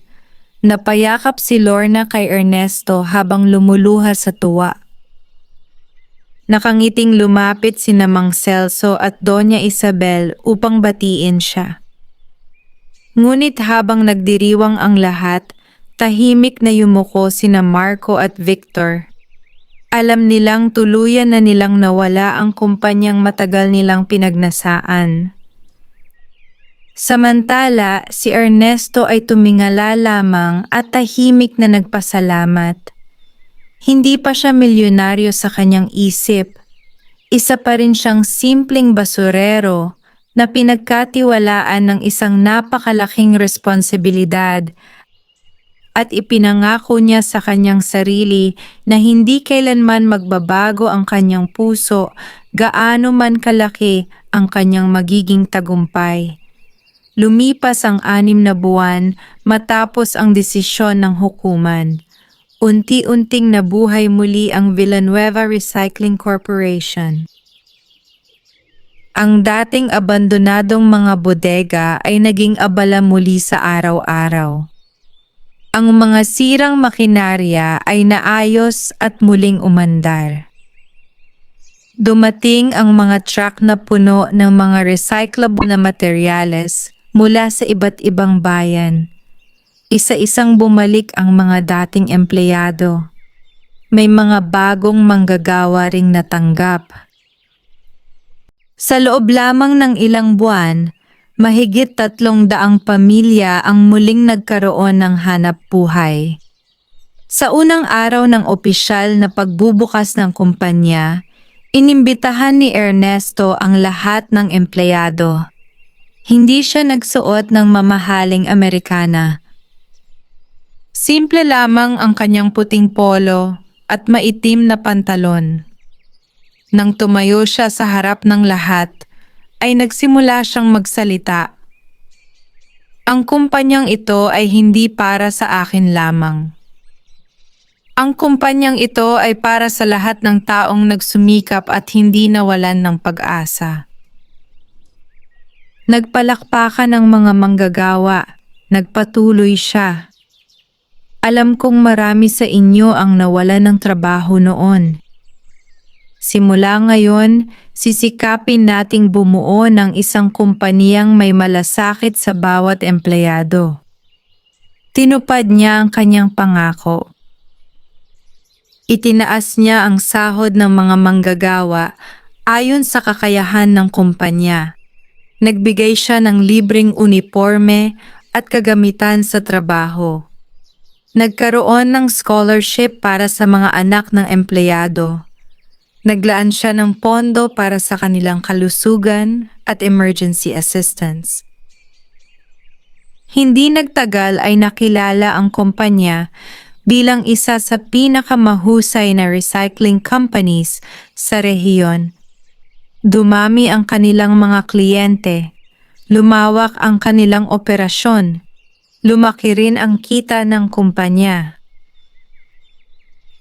A: Napayakap si Lorna kay Ernesto habang lumuluha sa tuwa. Nakangiting lumapit sina Mang Celso at Doña Isabel upang batiin siya. Ngunit habang nagdiriwang ang lahat, tahimik na yumuko sina Marco at Victor. Alam nilang tuluyan na nilang nawala ang kumpanyang matagal nilang pinagnasaan. Samantala, si Ernesto ay tumingala lamang at tahimik na nagpasalamat. Hindi pa siya milyonaryo sa kanyang isip. Isa pa rin siyang simpleng basurero na pinagkatiwalaan ng isang napakalaking responsibilidad at ipinangako niya sa kanyang sarili na hindi kailanman magbabago ang kanyang puso gaano man kalaki ang kanyang magiging tagumpay. Lumipas ang 6 na buwan matapos ang desisyon ng hukuman. Unti-unting nabuhay muli ang Villanueva Recycling Corporation. Ang dating abandonadong mga bodega ay naging abala muli sa araw-araw. Ang mga sirang makinarya ay naayos at muling umandar. Dumating ang mga truck na puno ng mga recyclable na materyales mula sa iba't ibang bayan. Isa-isang bumalik ang mga dating empleyado. May mga bagong manggagawa ring natanggap. Sa loob lamang ng ilang buwan, mahigit 300 pamilya ang muling nagkaroon ng hanap buhay. Sa unang araw ng opisyal na pagbubukas ng kumpanya, inimbitahan ni Ernesto ang lahat ng empleyado. Hindi siya nagsuot ng mamahaling Amerikana. Simple lamang ang kanyang puting polo at maitim na pantalon. Nang tumayo siya sa harap ng lahat, ay nagsimula siyang magsalita. Ang kumpanyang ito ay hindi para sa akin lamang. Ang kumpanyang ito ay para sa lahat ng taong nagsumikap at hindi nawalan ng pag-asa. Nagpalakpakan ang mga manggagawa, nagpatuloy siya. Alam kong marami sa inyo ang nawalan ng trabaho noon. Simula ngayon, sisikapin nating bumuo ng isang kumpanyang may malasakit sa bawat empleyado. Tinupad niya ang kanyang pangako. Itinaas niya ang sahod ng mga manggagawa ayon sa kakayahan ng kumpanya. Nagbigay siya ng libreng uniforme at kagamitan sa trabaho. Nagkaroon ng scholarship para sa mga anak ng empleyado. Naglaan siya ng pondo para sa kanilang kalusugan at emergency assistance. Hindi nagtagal ay nakilala ang kumpanya bilang isa sa pinakamahusay na recycling companies sa rehiyon. Dumami ang kanilang mga kliyente, lumawak ang kanilang operasyon, lumaki rin ang kita ng kumpanya.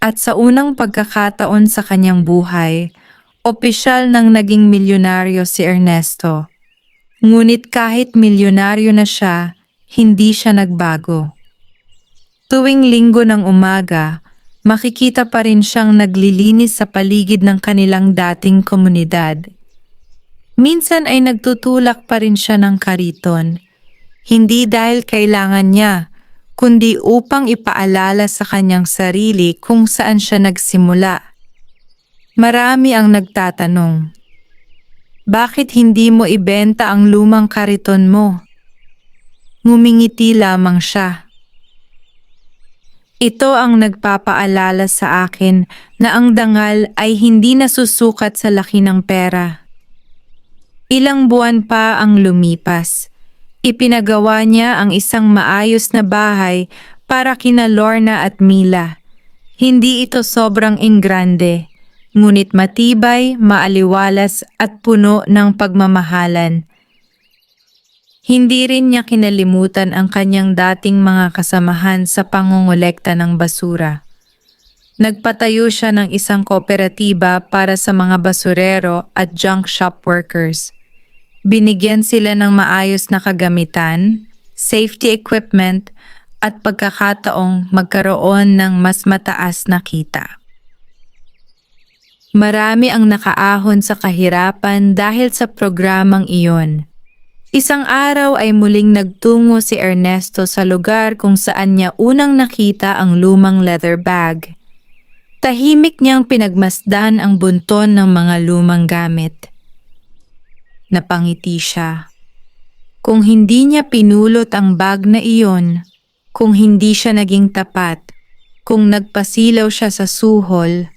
A: At sa unang pagkakataon sa kanyang buhay, opisyal nang naging milyonaryo si Ernesto. Ngunit kahit milyonaryo na siya, hindi siya nagbago. Tuwing linggo ng umaga, makikita pa rin siyang naglilinis sa paligid ng kanilang dating komunidad. Minsan ay nagtutulak pa rin siya ng kariton, hindi dahil kailangan niya, kundi upang ipaalala sa kanyang sarili kung saan siya nagsimula. Marami ang nagtatanong, bakit hindi mo ibenta ang lumang kariton mo? Ngumingiti lamang siya. Ito ang nagpapaalala sa akin na ang dangal ay hindi nasusukat sa laki ng pera. Ilang buwan pa ang lumipas. Ipinagawa niya ang isang maayos na bahay para kina Lorna at Mila. Hindi ito sobrang ingrande, ngunit matibay, maaliwalas at puno ng pagmamahalan. Hindi rin niya kinalimutan ang kanyang dating mga kasamahan sa pangongolekta ng basura. Nagpatayo siya ng isang kooperatiba para sa mga basurero at junk shop workers. Binigyan sila ng maayos na kagamitan, safety equipment, at pagkakataong magkaroon ng mas mataas na kita. Marami ang nakaahon sa kahirapan dahil sa programang iyon. Isang araw ay muling nagtungo si Ernesto sa lugar kung saan niya unang nakita ang lumang leather bag. Tahimik niyang pinagmasdan ang bunton ng mga lumang gamit. Napangiti siya. Kung hindi niya pinulot ang bag na iyon, kung hindi siya naging tapat, kung nagpasilaw siya sa suhol,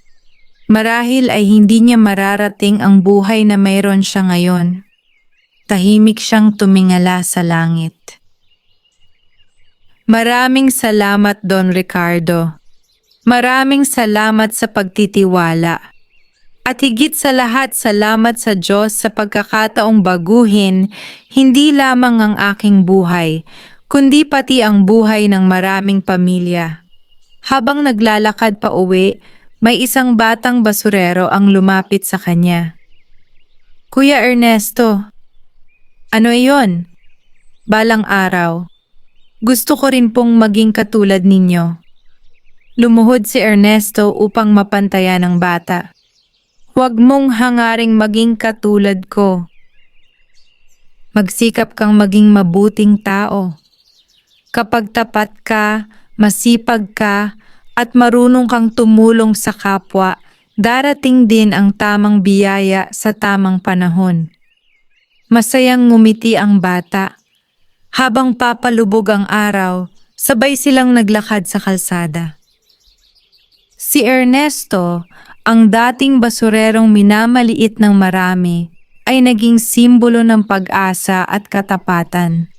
A: marahil ay hindi niya mararating ang buhay na mayroon siya ngayon. Tahimik siyang tumingala sa langit. Maraming salamat, Don Ricardo. Maraming salamat sa pagtitiwala. At higit sa lahat, salamat sa Diyos sa pagkakataong baguhin hindi lamang ang aking buhay, kundi pati ang buhay ng maraming pamilya. Habang naglalakad pa uwi, may isang batang basurero ang lumapit sa kanya. Kuya Ernesto, ano iyon? Balang araw. Gusto ko rin pong maging katulad ninyo. Lumuhod si Ernesto upang mapantayan ang bata. Huwag mong hangaring maging katulad ko. Magsikap kang maging mabuting tao. Kapag tapat ka, masipag ka, at marunong kang tumulong sa kapwa, darating din ang tamang biyaya sa tamang panahon. Masayang ngumiti ang bata. Habang papalubog ang araw, sabay silang naglakad sa kalsada. Si Ernesto, ang dating basurerong minamaliit ng marami, ay naging simbolo ng pag-asa at katapatan.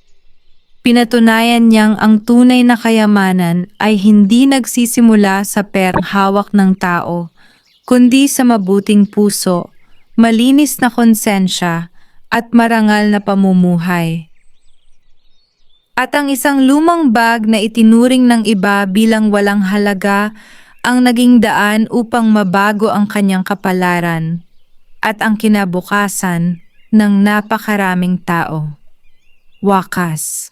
A: Pinatunayan niyang ang tunay na kayamanan ay hindi nagsisimula sa perang hawak ng tao, kundi sa mabuting puso, malinis na konsensya, at marangal na pamumuhay. At ang isang lumang bag na itinuring ng iba bilang walang halaga ang naging daan upang mabago ang kanyang kapalaran at ang kinabukasan ng napakaraming tao. Wakas.